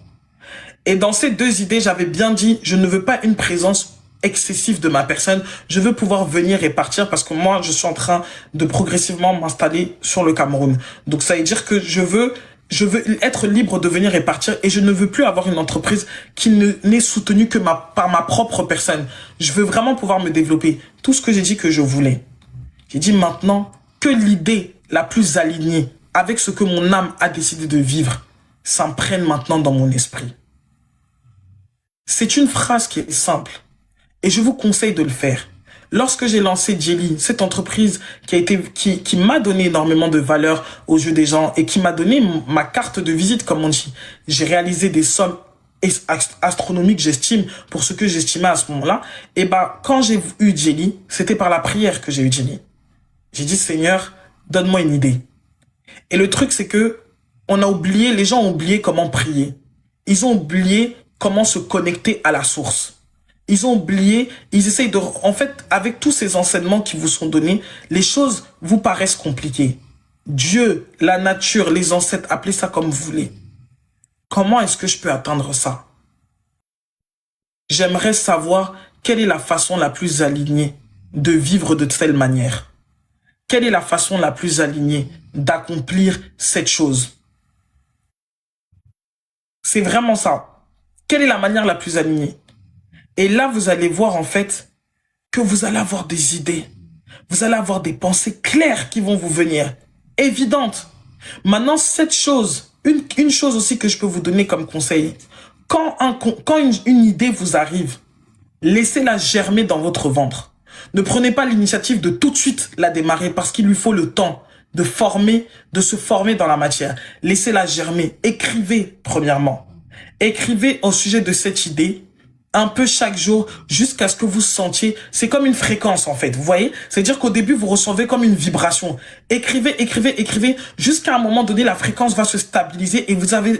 Et dans ces 2 idées, j'avais bien dit, je ne veux pas une présence excessive de ma personne. Je veux pouvoir venir et partir parce que moi, je suis en train de progressivement m'installer sur le Cameroun. Donc, ça veut dire que je veux être libre de venir et partir et je ne veux plus avoir une entreprise qui n'est soutenue que par ma propre personne. Je veux vraiment pouvoir me développer. Tout ce que j'ai dit que je voulais. J'ai dit maintenant que l'idée la plus alignée avec ce que mon âme a décidé de vivre s'imprègne maintenant dans mon esprit. C'est une phrase qui est simple et je vous conseille de le faire. Lorsque j'ai lancé Jelly, cette entreprise qui m'a donné énormément de valeur aux yeux des gens et qui m'a donné ma carte de visite, comme on dit, j'ai réalisé des sommes astronomiques, j'estime, pour ce que j'estimais à ce moment-là. Et quand j'ai eu Jelly, c'était par la prière que j'ai eu Jelly. J'ai dit, Seigneur, donne-moi une idée. Et le truc, c'est que les gens ont oublié comment prier. Ils ont oublié comment se connecter à la source. Ils ont oublié, ils essayent de... En fait, avec tous ces enseignements qui vous sont donnés, les choses vous paraissent compliquées. Dieu, la nature, les ancêtres, appelez ça comme vous voulez. Comment est-ce que je peux atteindre ça? J'aimerais savoir quelle est la façon la plus alignée de vivre de telle manière. Quelle est la façon la plus alignée d'accomplir cette chose? C'est vraiment ça. Quelle est la manière la plus alignée? Et là, vous allez voir en fait que vous allez avoir des idées. Vous allez avoir des pensées claires qui vont vous venir, évidentes. Maintenant, cette chose, une chose aussi que je peux vous donner comme conseil, quand une idée vous arrive, laissez-la germer dans votre ventre. Ne prenez pas l'initiative de tout de suite la démarrer parce qu'il lui faut le temps de se former dans la matière. Laissez-la germer. Écrivez, premièrement. Écrivez au sujet de cette idée un peu chaque jour jusqu'à ce que vous sentiez. C'est comme une fréquence en fait, vous voyez? C'est-à-dire qu'au début, vous recevez comme une vibration. Écrivez, écrivez, écrivez. Jusqu'à un moment donné, la fréquence va se stabiliser et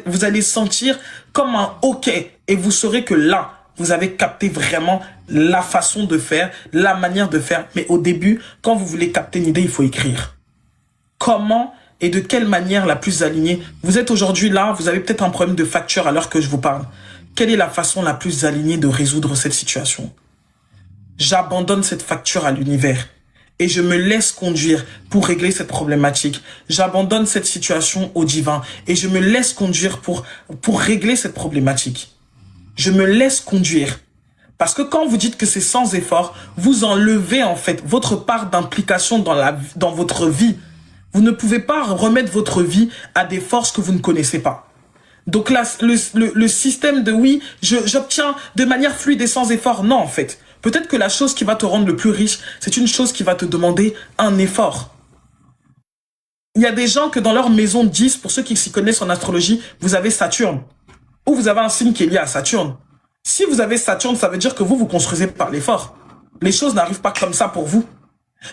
vous allez sentir comme un OK. Et vous saurez que là, vous avez capté vraiment la façon de faire, la manière de faire. Mais au début, quand vous voulez capter une idée, il faut écrire. Comment et de quelle manière la plus alignée? Vous êtes aujourd'hui là, vous avez peut-être un problème de facture à l'heure que je vous parle. Quelle est la façon la plus alignée de résoudre cette situation? J'abandonne cette facture à l'univers et je me laisse conduire pour régler cette problématique. J'abandonne cette situation au divin et je me laisse conduire pour régler cette problématique. Je me laisse conduire. Parce que quand vous dites que c'est sans effort, vous enlevez en fait votre part d'implication dans votre vie. Vous ne pouvez pas remettre votre vie à des forces que vous ne connaissez pas. Donc là, le système de oui, j'obtiens de manière fluide et sans effort. Non, en fait. Peut-être que la chose qui va te rendre le plus riche, c'est une chose qui va te demander un effort. Il y a des gens que dans leur maison 10, pour ceux qui s'y connaissent en astrologie, vous avez Saturne. Ou vous avez un signe qui est lié à Saturne. Si vous avez Saturne, ça veut dire que vous construisez par l'effort. Les choses n'arrivent pas comme ça pour vous.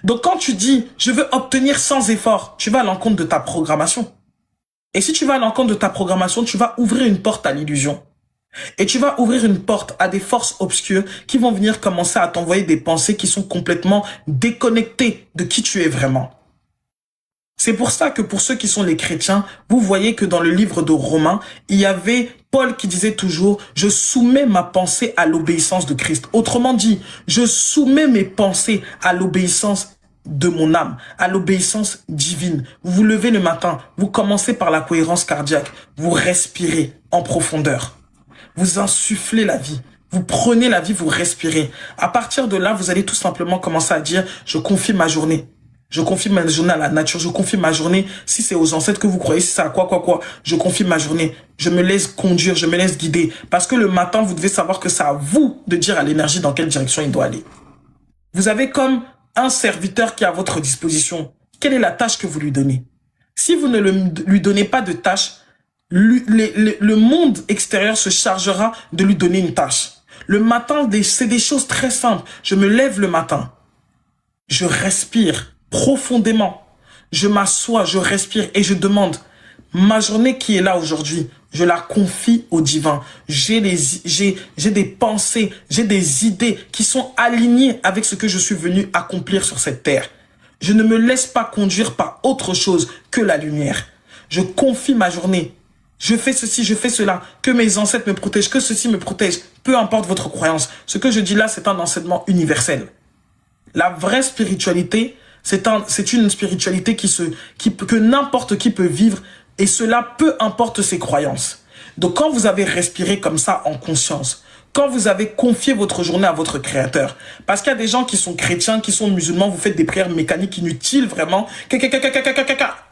Donc quand tu dis, je veux obtenir sans effort, tu vas à l'encontre de ta programmation. Et si tu vas à l'encontre de ta programmation, tu vas ouvrir une porte à l'illusion. Et tu vas ouvrir une porte à des forces obscures qui vont venir commencer à t'envoyer des pensées qui sont complètement déconnectées de qui tu es vraiment. C'est pour ça que pour ceux qui sont les chrétiens, vous voyez que dans le livre de Romains, il y avait Paul qui disait toujours « Je soumets ma pensée à l'obéissance de Christ ». Autrement dit, je soumets mes pensées à l'obéissance de mon âme, à l'obéissance divine. Vous vous levez le matin, vous commencez par la cohérence cardiaque, vous respirez en profondeur, vous insufflez la vie, vous prenez la vie, vous respirez. À partir de là, vous allez tout simplement commencer à dire « Je confie ma journée ». Je confie ma journée à la nature, je confie ma journée, si c'est aux ancêtres que vous croyez, si c'est à quoi, je confie ma journée. Je me laisse conduire, je me laisse guider. Parce que le matin, vous devez savoir que c'est à vous de dire à l'énergie dans quelle direction il doit aller. Vous avez comme un serviteur qui est à votre disposition. Quelle est la tâche que vous lui donnez? Si vous ne lui donnez pas de tâche, le monde extérieur se chargera de lui donner une tâche. Le matin, c'est des choses très simples. Je me lève le matin. Je respire profondément. Je m'assois, je respire et je demande, ma journée qui est là aujourd'hui, je la confie au divin. J'ai des pensées, j'ai des idées qui sont alignées avec ce que je suis venu accomplir sur cette terre. Je ne me laisse pas conduire par autre chose que la lumière. Je confie ma journée. Je fais ceci, je fais cela. Que mes ancêtres me protègent, que ceci me protège. Peu importe votre croyance. Ce que je dis là, c'est un enseignement universel. La vraie spiritualité, c'est une spiritualité que n'importe qui peut vivre, et cela peu importe ses croyances. Donc quand vous avez respiré comme ça en conscience, quand vous avez confié votre journée à votre créateur, parce qu'il y a des gens qui sont chrétiens, qui sont musulmans, vous faites des prières mécaniques inutiles vraiment,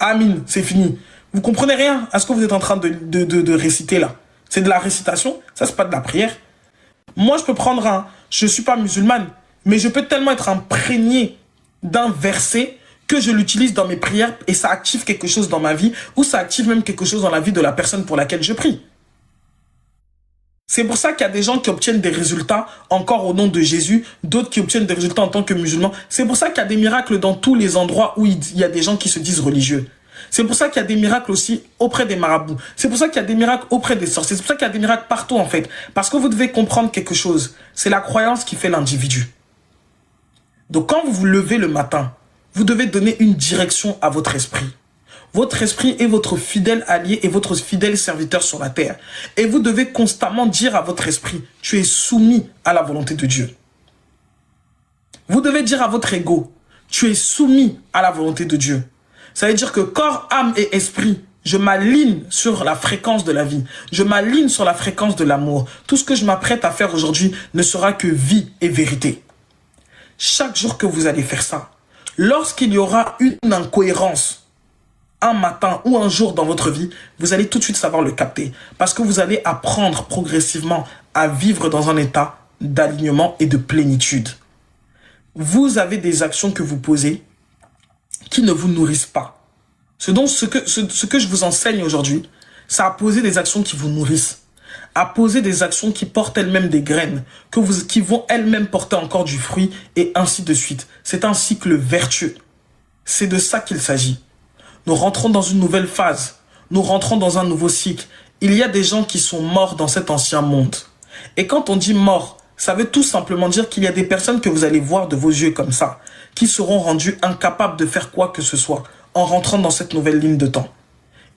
amin, c'est fini. Vous comprenez rien à ce que vous êtes en train de réciter là. C'est de la récitation, ça c'est pas de la prière. Moi, je peux prendre un... Je ne suis pas musulmane, mais je peux tellement être imprégné d'un verset que je l'utilise dans mes prières et ça active quelque chose dans ma vie ou ça active même quelque chose dans la vie de la personne pour laquelle je prie. C'est pour ça qu'il y a des gens qui obtiennent des résultats encore au nom de Jésus, d'autres qui obtiennent des résultats en tant que musulmans. C'est pour ça qu'il y a des miracles dans tous les endroits où il y a des gens qui se disent religieux. C'est pour ça qu'il y a des miracles aussi auprès des marabouts. C'est pour ça qu'il y a des miracles auprès des sorciers. C'est pour ça qu'il y a des miracles partout en fait. Parce que vous devez comprendre quelque chose. C'est la croyance qui fait l'individu. Donc quand vous vous levez le matin, vous devez donner une direction à votre esprit. Votre esprit est votre fidèle allié et votre fidèle serviteur sur la terre. Et vous devez constamment dire à votre esprit, tu es soumis à la volonté de Dieu. Vous devez dire à votre ego, tu es soumis à la volonté de Dieu. Ça veut dire que corps, âme et esprit, je m'aligne sur la fréquence de la vie. Je m'aligne sur la fréquence de l'amour. Tout ce que je m'apprête à faire aujourd'hui ne sera que vie et vérité. Chaque jour que vous allez faire ça, lorsqu'il y aura une incohérence, un matin ou un jour dans votre vie, vous allez tout de suite savoir le capter. Parce que vous allez apprendre progressivement à vivre dans un état d'alignement et de plénitude. Vous avez des actions que vous posez qui ne vous nourrissent pas. Ce que je vous enseigne aujourd'hui, c'est à poser des actions qui vous nourrissent. À poser des actions qui portent elles-mêmes des graines, qui vont elles-mêmes porter encore du fruit et ainsi de suite. C'est un cycle vertueux. C'est de ça qu'il s'agit. Nous rentrons dans une nouvelle phase. Nous rentrons dans un nouveau cycle. Il y a des gens qui sont morts dans cet ancien monde. Et quand on dit mort, ça veut tout simplement dire qu'il y a des personnes que vous allez voir de vos yeux comme ça, qui seront rendues incapables de faire quoi que ce soit en rentrant dans cette nouvelle ligne de temps.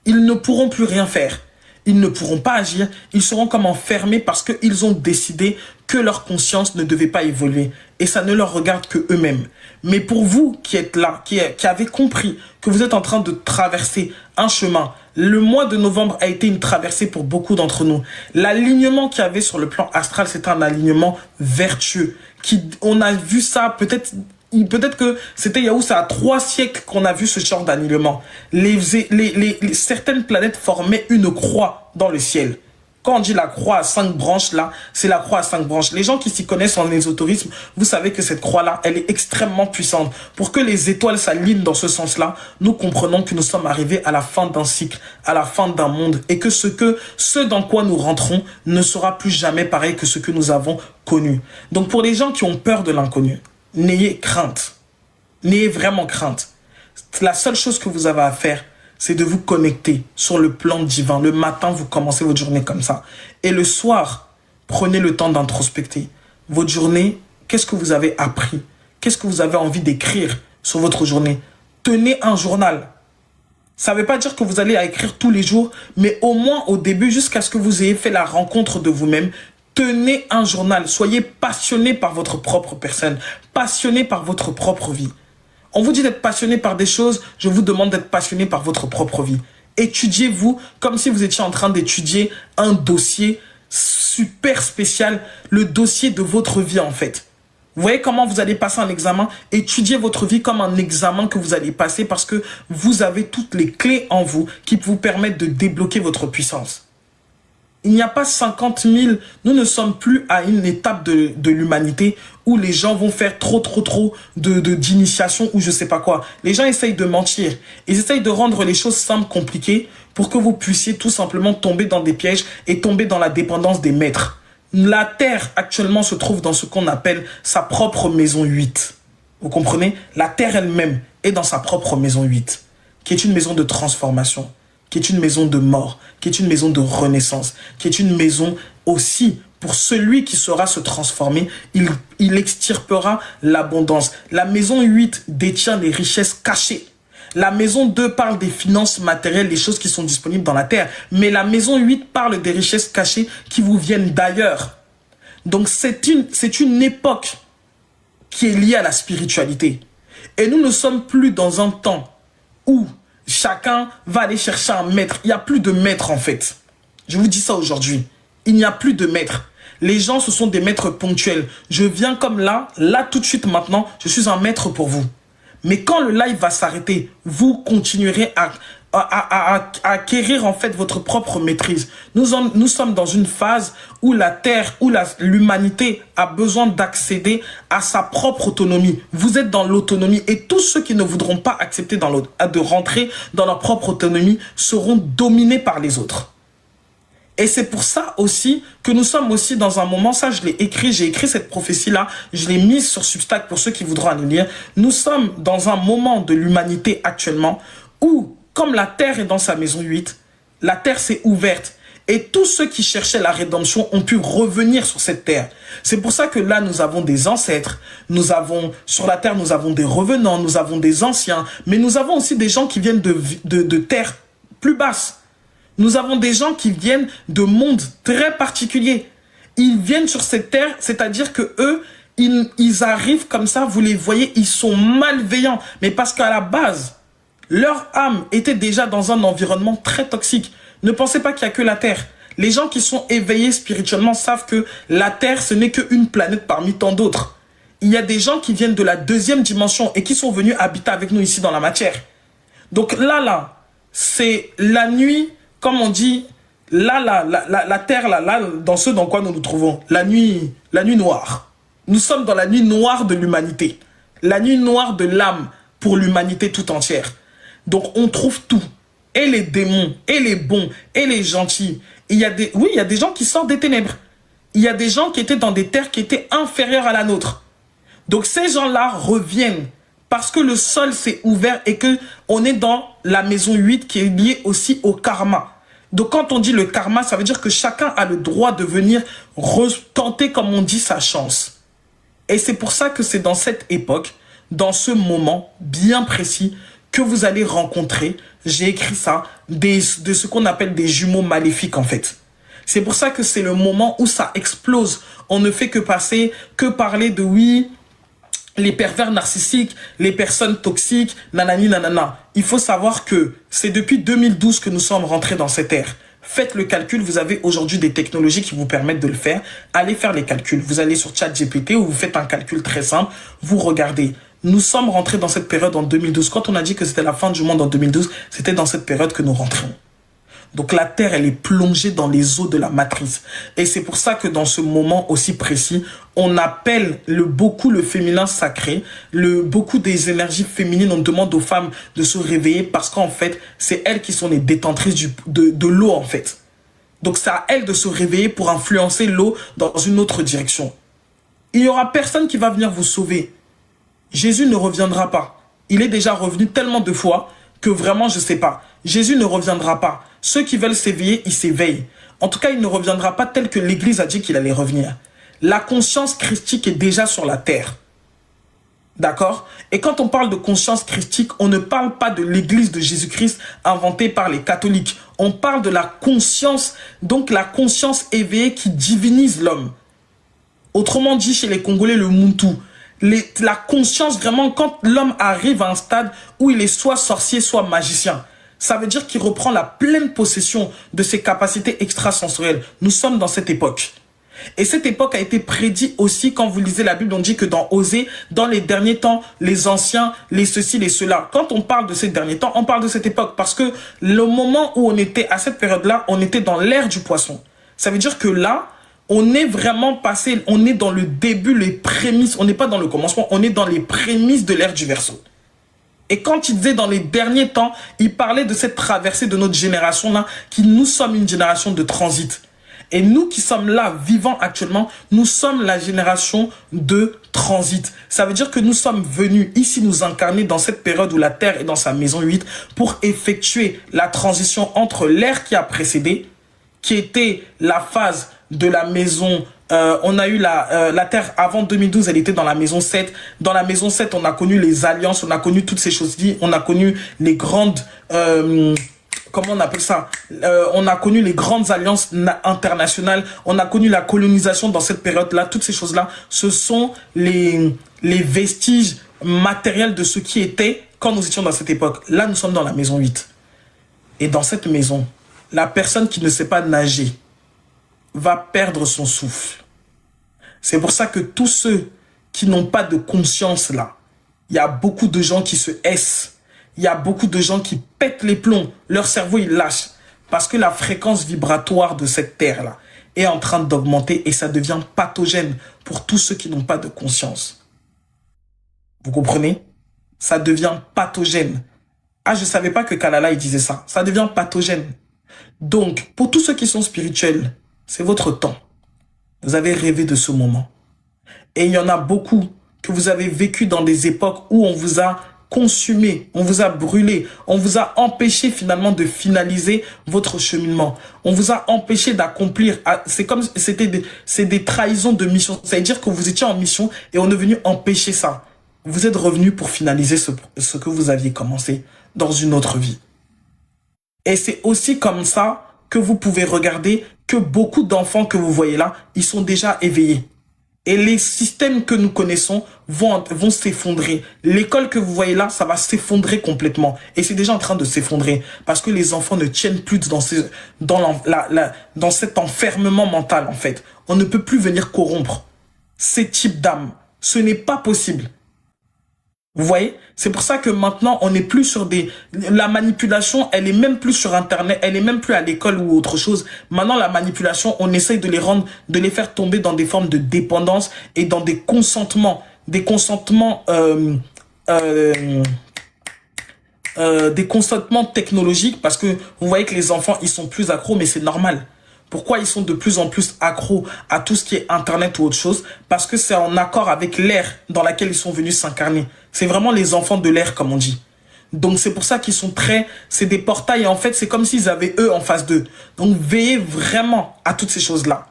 Ils ne pourront plus rien faire. Ils ne pourront pas agir. Ils seront comme enfermés parce qu'ils ont décidé que leur conscience ne devait pas évoluer. Et ça ne leur regarde que eux-mêmes. Mais pour vous qui êtes là, qui avez compris que vous êtes en train de traverser un chemin, le mois de novembre a été une traversée pour beaucoup d'entre nous. L'alignement qu'il y avait sur le plan astral, c'est un alignement vertueux. On a vu ça peut-être que c'était il y a 3 siècles qu'on a vu ce genre d'alignement. Certaines planètes formaient une croix dans le ciel. Quand on dit la croix à 5 branches, là, c'est la croix à 5 branches. Les gens qui s'y connaissent en ésotérisme, vous savez que cette croix-là, elle est extrêmement puissante. Pour que les étoiles s'alignent dans ce sens-là, nous comprenons que nous sommes arrivés à la fin d'un cycle, à la fin d'un monde, et que ce dans quoi nous rentrons ne sera plus jamais pareil que ce que nous avons connu. Donc pour les gens qui ont peur de l'inconnu, n'ayez crainte. N'ayez vraiment crainte. La seule chose que vous avez à faire, c'est de vous connecter sur le plan divin. Le matin, vous commencez votre journée comme ça. Et le soir, prenez le temps d'introspecter. Votre journée, qu'est-ce que vous avez appris? Qu'est-ce que vous avez envie d'écrire sur votre journée? Tenez un journal. Ça ne veut pas dire que vous allez écrire tous les jours, mais au moins au début, jusqu'à ce que vous ayez fait la rencontre de vous-même, tenez un journal. Soyez passionné par votre propre personne, passionné par votre propre vie. On vous dit d'être passionné par des choses, je vous demande d'être passionné par votre propre vie. Étudiez-vous comme si vous étiez en train d'étudier un dossier super spécial, le dossier de votre vie en fait. Vous voyez comment vous allez passer un examen? Étudiez votre vie comme un examen que vous allez passer parce que vous avez toutes les clés en vous qui vous permettent de débloquer votre puissance. Il n'y a pas 50 000, nous ne sommes plus à une étape de l'humanité où les gens vont faire trop d'initiation ou je sais pas quoi. Les gens essayent de mentir. Ils essayent de rendre les choses simples compliquées pour que vous puissiez tout simplement tomber dans des pièges et tomber dans la dépendance des maîtres. La Terre actuellement se trouve dans ce qu'on appelle sa propre maison 8. Vous comprenez? La Terre elle-même est dans sa propre maison 8, qui est une maison de transformation, qui est une maison de mort, qui est une maison de renaissance, qui est une maison aussi, pour celui qui saura se transformer, il extirpera l'abondance. La maison 8 détient les richesses cachées. La maison 2 parle des finances matérielles, les choses qui sont disponibles dans la terre. Mais la maison 8 parle des richesses cachées qui vous viennent d'ailleurs. Donc c'est une époque qui est liée à la spiritualité. Et nous ne sommes plus dans un temps où chacun va aller chercher un maître. Il n'y a plus de maître en fait. Je vous dis ça aujourd'hui. Il n'y a plus de maître. Les gens, ce sont des maîtres ponctuels. Je viens comme là tout de suite maintenant, je suis un maître pour vous. Mais quand le live va s'arrêter, vous continuerez à acquérir en fait votre propre maîtrise. Nous sommes dans une phase où la Terre, où l'humanité a besoin d'accéder à sa propre autonomie. Vous êtes dans l'autonomie et tous ceux qui ne voudront pas accepter de rentrer dans leur propre autonomie seront dominés par les autres. Et c'est pour ça aussi que nous sommes aussi dans un moment, ça je l'ai écrit, j'ai écrit cette prophétie-là, je l'ai mise sur Substack pour ceux qui voudront aller lire. Nous sommes dans un moment de l'humanité actuellement où, comme la terre est dans sa maison 8, la terre s'est ouverte. Et tous ceux qui cherchaient la rédemption ont pu revenir sur cette terre. C'est pour ça que là, nous avons des ancêtres, sur la terre, nous avons des revenants, nous avons des anciens, mais nous avons aussi des gens qui viennent de terres plus basses. Nous avons des gens qui viennent de mondes très particuliers. Ils viennent sur cette terre, c'est-à-dire que eux, ils arrivent comme ça, vous les voyez, ils sont malveillants. Mais parce qu'à la base, leur âme était déjà dans un environnement très toxique. Ne pensez pas qu'il n'y a que la terre. Les gens qui sont éveillés spirituellement savent que la terre, ce n'est qu'une planète parmi tant d'autres. Il y a des gens qui viennent de la 2e dimension et qui sont venus habiter avec nous ici dans la matière. Donc là, c'est la nuit. Comme on dit, la terre, là, dans ce dans quoi nous nous trouvons, la nuit noire. Nous sommes dans la nuit noire de l'humanité. La nuit noire de l'âme pour l'humanité tout entière. Donc on trouve tout. Et les démons, et les bons, et les gentils. Il y a des gens qui sortent des ténèbres. Il y a des gens qui étaient dans des terres qui étaient inférieures à la nôtre. Donc ces gens-là reviennent. Parce que le sol s'est ouvert et qu'on est dans la maison 8 qui est liée aussi au karma. Donc quand on dit le karma, ça veut dire que chacun a le droit de venir retenter, comme on dit, sa chance. Et c'est pour ça que c'est dans cette époque, dans ce moment bien précis, que vous allez rencontrer, j'ai écrit ça, de ce qu'on appelle des jumeaux maléfiques en fait. C'est pour ça que c'est le moment où ça explose. On ne fait que parler de oui, les pervers narcissiques, les personnes toxiques, nanani nanana. Il faut savoir que c'est depuis 2012 que nous sommes rentrés dans cette ère. Faites le calcul, vous avez aujourd'hui des technologies qui vous permettent de le faire. Allez faire les calculs. Vous allez sur ChatGPT où vous faites un calcul très simple. Vous regardez. Nous sommes rentrés dans cette période en 2012. Quand on a dit que c'était la fin du monde en 2012, c'était dans cette période que nous rentrions. Donc la Terre, elle est plongée dans les eaux de la matrice. Et c'est pour ça que dans ce moment aussi précis, on appelle beaucoup le féminin sacré, beaucoup des énergies féminines, on demande aux femmes de se réveiller parce qu'en fait, c'est elles qui sont les détentrices de l'eau en fait. Donc c'est à elles de se réveiller pour influencer l'eau dans une autre direction. Il n'y aura personne qui va venir vous sauver. Jésus ne reviendra pas. Il est déjà revenu tellement de fois que vraiment, je ne sais pas. Jésus ne reviendra pas. Ceux qui veulent s'éveiller, ils s'éveillent. En tout cas, il ne reviendra pas tel que l'Église a dit qu'il allait revenir. La conscience christique est déjà sur la terre. D'accord? Et quand on parle de conscience christique, on ne parle pas de l'Église de Jésus-Christ inventée par les catholiques. On parle de la conscience, donc la conscience éveillée qui divinise l'homme. Autrement dit, chez les Congolais, le Muntu. La conscience, vraiment, quand l'homme arrive à un stade où il est soit sorcier, soit magicien, ça veut dire qu'il reprend la pleine possession de ses capacités extrasensorielles. Nous sommes dans cette époque. Et cette époque a été prédite aussi quand vous lisez la Bible, on dit que dans Osée, dans les derniers temps, les anciens, les ceci, les cela. Quand on parle de ces derniers temps, on parle de cette époque parce que le moment où on était, à cette période-là, on était dans l'ère du poisson. Ça veut dire que là, on est vraiment passé, on est dans le début, les prémices, on n'est pas dans le commencement, on est dans les prémices de l'ère du Verseau. Et quand il disait dans les derniers temps, il parlait de cette traversée de notre génération-là, qui nous sommes une génération de transit. Et nous qui sommes là, vivants actuellement, nous sommes la génération de transit. Ça veut dire que nous sommes venus ici nous incarner dans cette période où la Terre est dans sa maison 8 pour effectuer la transition entre l'ère qui a précédé, qui était la phase de la maison. On a eu la Terre avant 2012, elle était dans la maison 7. Dans la maison 7, on a connu les alliances, on a connu toutes ces choses-là. On a connu les grandes... comment on appelle ça? On a connu les grandes alliances internationales. On a connu la colonisation dans cette période-là. Toutes ces choses-là, ce sont les vestiges matériels de ce qui était quand nous étions dans cette époque. Là, nous sommes dans la maison 8. Et dans cette maison, la personne qui ne sait pas nager va perdre son souffle. C'est pour ça que tous ceux qui n'ont pas de conscience là, il y a beaucoup de gens qui se haissent, il y a beaucoup de gens qui pètent les plombs. Leur cerveau, il lâche. Parce que la fréquence vibratoire de cette terre-là est en train d'augmenter et ça devient pathogène pour tous ceux qui n'ont pas de conscience. Vous comprenez? Ça devient pathogène. Ah, je ne savais pas que Kalala, il disait ça. Ça devient pathogène. Donc, pour tous ceux qui sont spirituels, c'est votre temps. Vous avez rêvé de ce moment. Et il y en a beaucoup que vous avez vécu dans des époques où on vous a consumé, on vous a brûlé, on vous a empêché finalement de finaliser votre cheminement. On vous a empêché d'accomplir. C'est comme c'est des trahisons de mission. Ça veut dire que vous étiez en mission et on est venu empêcher ça. Vous êtes revenu pour finaliser ce que vous aviez commencé dans une autre vie. Et c'est aussi comme ça que vous pouvez regarder que beaucoup d'enfants que vous voyez là, ils sont déjà éveillés. Et les systèmes que nous connaissons vont s'effondrer. L'école que vous voyez là, ça va s'effondrer complètement. Et c'est déjà en train de s'effondrer. Parce que les enfants ne tiennent plus dans cet enfermement mental, en fait. On ne peut plus venir corrompre ces types d'âmes. Ce n'est pas possible. Vous voyez? C'est pour ça que maintenant, on n'est plus sur la manipulation, elle est même plus sur Internet, elle est même plus à l'école ou autre chose. Maintenant, la manipulation, on essaye de les faire tomber dans des formes de dépendance et dans des consentements technologiques, parce que vous voyez que les enfants, ils sont plus accros, mais c'est normal. Pourquoi ils sont de plus en plus accros à tout ce qui est Internet ou autre chose? Parce que c'est en accord avec l'ère dans laquelle ils sont venus s'incarner. C'est vraiment les enfants de l'ère, comme on dit. Donc c'est pour ça qu'ils sont c'est des portails, et en fait, c'est comme s'ils avaient eux en face d'eux. Donc veillez vraiment à toutes ces choses-là.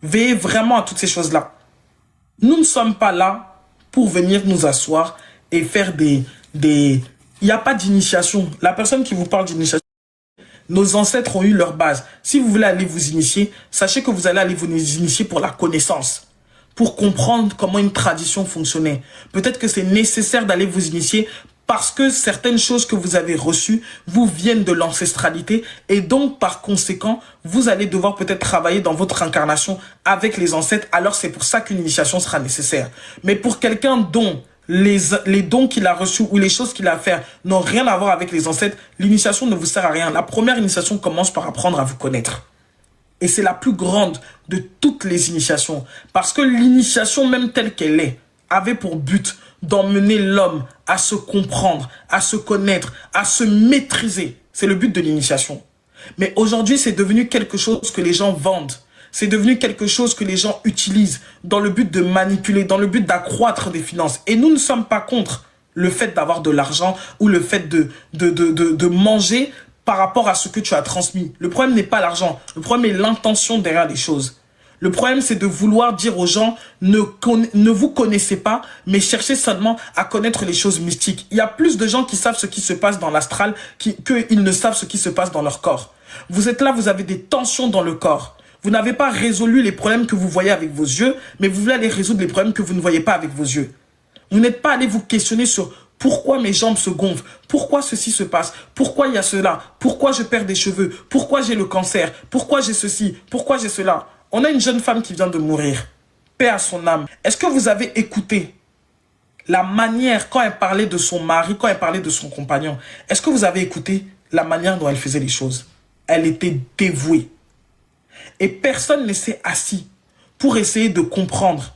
Veillez vraiment à toutes ces choses-là. Nous ne sommes pas là pour venir nous asseoir et faire Il n'y a pas d'initiation. La personne qui vous parle d'initiation, nos ancêtres ont eu leur base. Si vous voulez aller vous initier, sachez que vous allez aller vous initier pour la connaissance, pour comprendre comment une tradition fonctionnait. Peut-être que c'est nécessaire d'aller vous initier parce que certaines choses que vous avez reçues vous viennent de l'ancestralité et donc par conséquent, vous allez devoir peut-être travailler dans votre incarnation avec les ancêtres. Alors c'est pour ça qu'une initiation sera nécessaire. Mais pour quelqu'un dont les dons qu'il a reçus ou les choses qu'il a à faire n'ont rien à voir avec les ancêtres, l'initiation ne vous sert à rien. La première initiation commence par apprendre à vous connaître. Et c'est la plus grande de toutes les initiations. Parce que l'initiation, même telle qu'elle est, avait pour but d'emmener l'homme à se comprendre, à se connaître, à se maîtriser. C'est le but de l'initiation. Mais aujourd'hui, c'est devenu quelque chose que les gens vendent. C'est devenu quelque chose que les gens utilisent dans le but de manipuler, dans le but d'accroître des finances. Et nous ne sommes pas contre le fait d'avoir de l'argent ou le fait de manger par rapport à ce que tu as transmis. Le problème n'est pas l'argent. Le problème est l'intention derrière les choses. Le problème, c'est de vouloir dire aux gens, ne vous connaissez pas, mais cherchez seulement à connaître les choses mystiques. Il y a plus de gens qui savent ce qui se passe dans l'astral qu'ils ne savent ce qui se passe dans leur corps. Vous êtes là, vous avez des tensions dans le corps. Vous n'avez pas résolu les problèmes que vous voyez avec vos yeux, mais vous voulez aller résoudre les problèmes que vous ne voyez pas avec vos yeux. Vous n'êtes pas allé vous questionner sur pourquoi mes jambes se gonflent, pourquoi ceci se passe, pourquoi il y a cela, pourquoi je perds des cheveux, pourquoi j'ai le cancer, pourquoi j'ai ceci, pourquoi j'ai cela. On a une jeune femme qui vient de mourir. Paix à son âme. Est-ce que vous avez écouté la manière, quand elle parlait de son mari, quand elle parlait de son compagnon, est-ce que vous avez écouté la manière dont elle faisait les choses? Elle était dévouée. Et personne ne s'est assis pour essayer de comprendre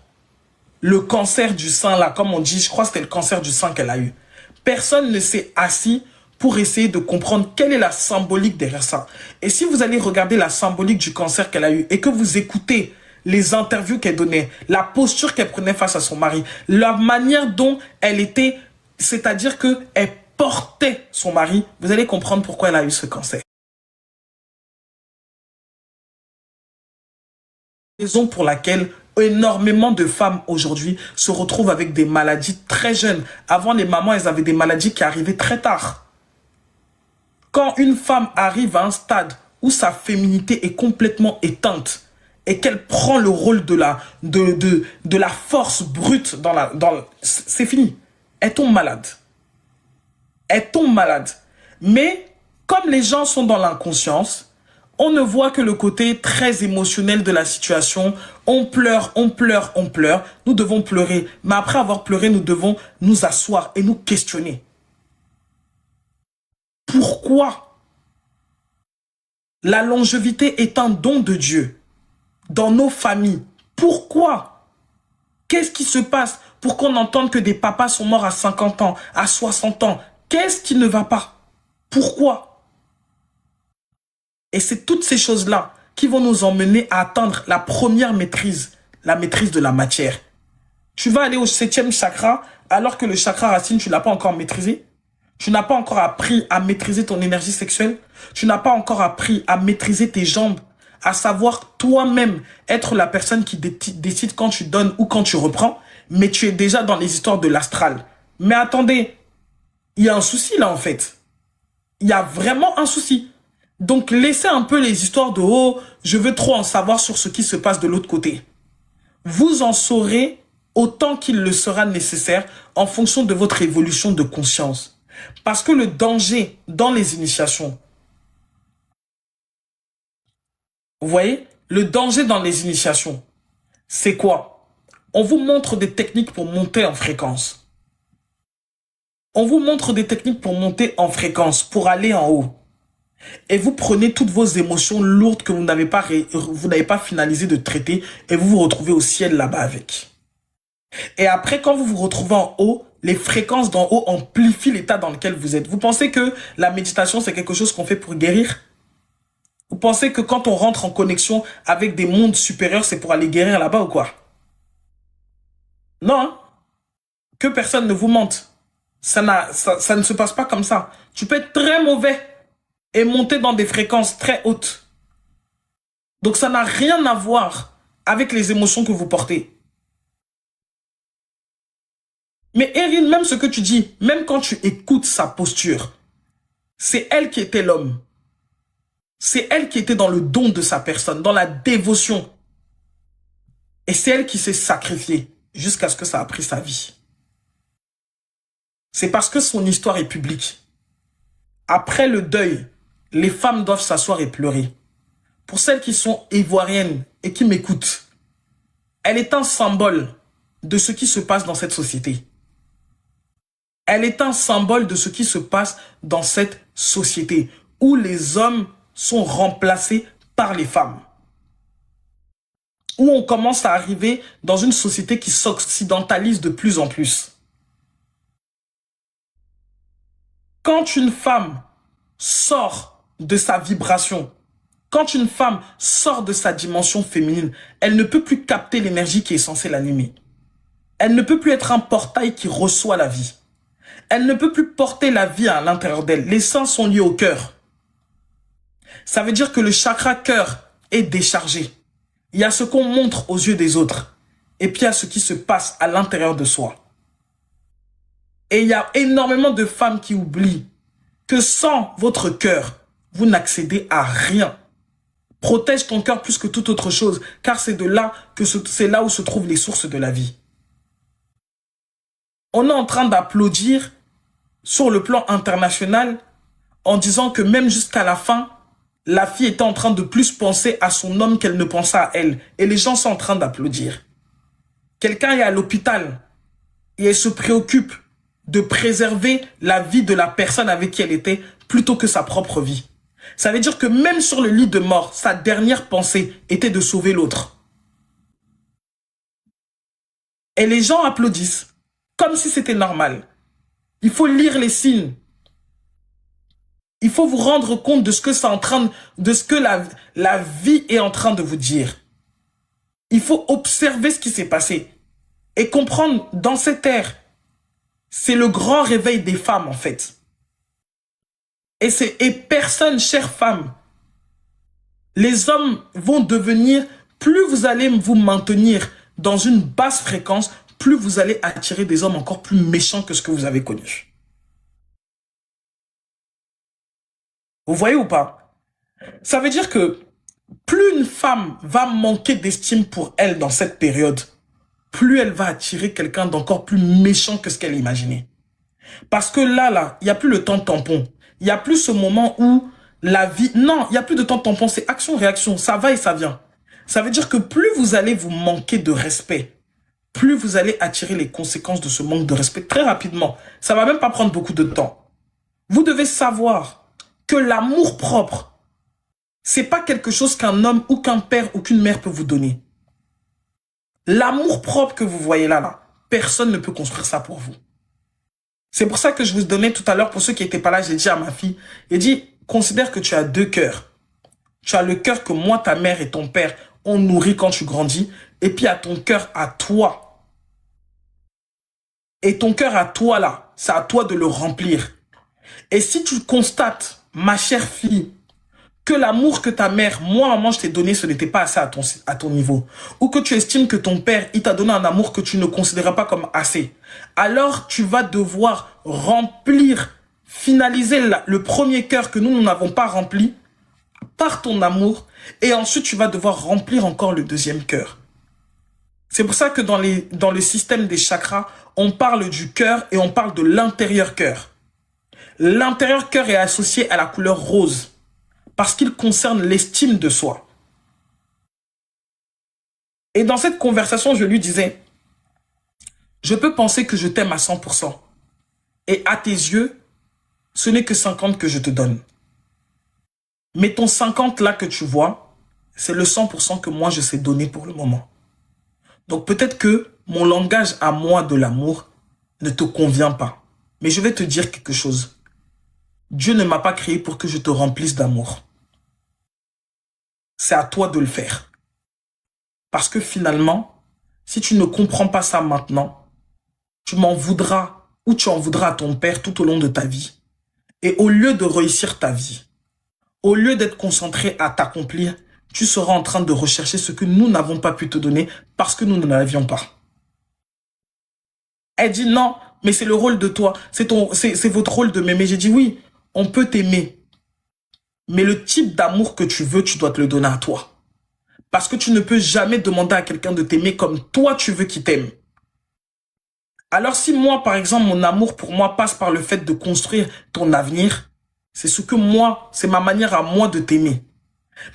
le cancer du sein, là, comme on dit, je crois que c'était le cancer du sein qu'elle a eu. Personne ne s'est assis pour essayer de comprendre quelle est la symbolique derrière ça. Et si vous allez regarder la symbolique du cancer qu'elle a eu et que vous écoutez les interviews qu'elle donnait, la posture qu'elle prenait face à son mari, la manière dont elle était, c'est-à-dire qu'elle portait son mari, vous allez comprendre pourquoi elle a eu ce cancer. Raison pour laquelle énormément de femmes aujourd'hui se retrouvent avec des maladies très jeunes. Avant, les mamans, elles avaient des maladies qui arrivaient très tard. Quand une femme arrive à un stade où sa féminité est complètement éteinte et qu'elle prend le rôle de la force brute c'est fini. Elle tombe malade. Elle tombe malade. Mais comme les gens sont dans l'inconscience, on ne voit que le côté très émotionnel de la situation. On pleure, on pleure, on pleure. Nous devons pleurer. Mais après avoir pleuré, nous devons nous asseoir et nous questionner. Pourquoi? La longévité est un don de Dieu dans nos familles. Pourquoi? Qu'est-ce qui se passe pour qu'on entende que des papas sont morts à 50 ans, à 60 ans? Qu'est-ce qui ne va pas? Pourquoi? Et c'est toutes ces choses-là qui vont nous emmener à atteindre la première maîtrise, la maîtrise de la matière. Tu vas aller au 7e chakra alors que le chakra racine, tu ne l'as pas encore maîtrisé. Tu n'as pas encore appris à maîtriser ton énergie sexuelle. Tu n'as pas encore appris à maîtriser tes jambes, à savoir toi-même être la personne qui décide quand tu donnes ou quand tu reprends, mais tu es déjà dans les histoires de l'astral. Mais attendez, il y a un souci là en fait. Il y a vraiment un souci. Donc laissez un peu les histoires de « oh, je veux trop en savoir sur ce qui se passe de l'autre côté ». Vous en saurez autant qu'il le sera nécessaire en fonction de votre évolution de conscience. Parce que le danger dans les initiations, vous voyez, le danger dans les initiations, c'est quoi? On vous montre des techniques pour monter en fréquence. On vous montre des techniques pour monter en fréquence, pour aller en haut. Et vous prenez toutes vos émotions lourdes que vous n'avez pas finalisé de traiter et vous vous retrouvez au ciel là-bas avec. Et après, quand vous vous retrouvez en haut, les fréquences d'en haut amplifient l'état dans lequel vous êtes. Vous pensez que la méditation, c'est quelque chose qu'on fait pour guérir? Vous pensez que quand on rentre en connexion avec des mondes supérieurs, c'est pour aller guérir là-bas ou quoi? Non, hein? Que personne ne vous mente. Ça ne se passe pas comme ça. Tu peux être très mauvais et monter dans des fréquences très hautes. Donc ça n'a rien à voir avec les émotions que vous portez. Mais Erin, même ce que tu dis, même quand tu écoutes sa posture, c'est elle qui était l'homme. C'est elle qui était dans le don de sa personne, dans la dévotion. Et c'est elle qui s'est sacrifiée jusqu'à ce que ça a pris sa vie. C'est parce que son histoire est publique. Après le deuil, les femmes doivent s'asseoir et pleurer. Pour celles qui sont ivoiriennes et qui m'écoutent, elle est un symbole de ce qui se passe dans cette société. Elle est un symbole de ce qui se passe dans cette société où les hommes sont remplacés par les femmes. Où on commence à arriver dans une société qui s'occidentalise de plus en plus. Quand une femme sort de sa vibration, quand une femme sort de sa dimension féminine, elle ne peut plus capter l'énergie qui est censée l'animer. Elle ne peut plus être un portail qui reçoit la vie. Elle ne peut plus porter la vie à l'intérieur d'elle. Les seins sont liés au cœur. Ça veut dire que le chakra cœur est déchargé. Il y a ce qu'on montre aux yeux des autres. Et puis il y a ce qui se passe à l'intérieur de soi. Et il y a énormément de femmes qui oublient que sans votre cœur, vous n'accédez à rien. Protège ton cœur plus que toute autre chose, car c'est là où se trouvent les sources de la vie. On est en train d'applaudir sur le plan international en disant que même jusqu'à la fin, la fille était en train de plus penser à son homme qu'elle ne pensait à elle. Et les gens sont en train d'applaudir. Quelqu'un est à l'hôpital et elle se préoccupe de préserver la vie de la personne avec qui elle était plutôt que sa propre vie. Ça veut dire que même sur le lit de mort, sa dernière pensée était de sauver l'autre. Et les gens applaudissent comme si c'était normal. Il faut lire les signes. Il faut vous rendre compte de ce que la vie est en train de vous dire. Il faut observer ce qui s'est passé et comprendre dans cette ère, c'est le grand réveil des femmes en fait. Et personne, chères femmes, les hommes vont devenir, plus vous allez vous maintenir dans une basse fréquence, plus vous allez attirer des hommes encore plus méchants que ce que vous avez connu. Vous voyez ou pas? Ça veut dire que plus une femme va manquer d'estime pour elle dans cette période, plus elle va attirer quelqu'un d'encore plus méchant que ce qu'elle imaginait. Parce que là, il n'y a plus le temps tampon. Il n'y a plus ce moment où la vie... Non, il n'y a plus de temps tampon, c'est action-réaction, ça va et ça vient. Ça veut dire que plus vous allez vous manquer de respect, plus vous allez attirer les conséquences de ce manque de respect très rapidement. Ça ne va même pas prendre beaucoup de temps. Vous devez savoir que l'amour propre, c'est pas quelque chose qu'un homme ou qu'un père ou qu'une mère peut vous donner. L'amour propre que vous voyez là, personne ne peut construire ça pour vous. C'est pour ça que je vous donnais tout à l'heure, pour ceux qui n'étaient pas là, j'ai dit à ma fille, j'ai dit, considère que tu as deux cœurs. Tu as le cœur que moi, ta mère et ton père ont nourri quand tu grandis, et puis à ton cœur à toi. Et ton cœur à toi là, c'est à toi de le remplir. Et si tu constates, ma chère fille, que l'amour que ta mère, moi, maman, je t'ai donné, ce n'était pas assez à ton niveau, ou que tu estimes que ton père, il t'a donné un amour que tu ne considérais pas comme assez, alors tu vas devoir remplir, finaliser le premier cœur que nous n'avons pas rempli par ton amour, et ensuite tu vas devoir remplir encore le deuxième cœur. C'est pour ça que dans le système des chakras, on parle du cœur et on parle de l'intérieur cœur. L'intérieur cœur est associé à la couleur rose, parce qu'il concerne l'estime de soi. Et dans cette conversation, je lui disais, je peux penser que je t'aime à 100%. Et à tes yeux, ce n'est que 50 que je te donne. Mais ton 50 là que tu vois, c'est le 100% que moi je sais donner pour le moment. Donc peut-être que mon langage à moi de l'amour ne te convient pas. Mais je vais te dire quelque chose. Dieu ne m'a pas créé pour que je te remplisse d'amour. C'est à toi de le faire. Parce que finalement, si tu ne comprends pas ça maintenant, tu m'en voudras ou tu en voudras à ton père tout au long de ta vie. Et au lieu de réussir ta vie, au lieu d'être concentré à t'accomplir, tu seras en train de rechercher ce que nous n'avons pas pu te donner parce que nous ne l'avions pas. Elle dit non, mais c'est le rôle de toi, c'est votre rôle de m'aimer. J'ai dit oui, on peut t'aimer. Mais le type d'amour que tu veux, tu dois te le donner à toi. Parce que tu ne peux jamais demander à quelqu'un de t'aimer comme toi tu veux qu'il t'aime. Alors si moi, par exemple, mon amour pour moi passe par le fait de construire ton avenir, c'est ce que moi, c'est ma manière à moi de t'aimer.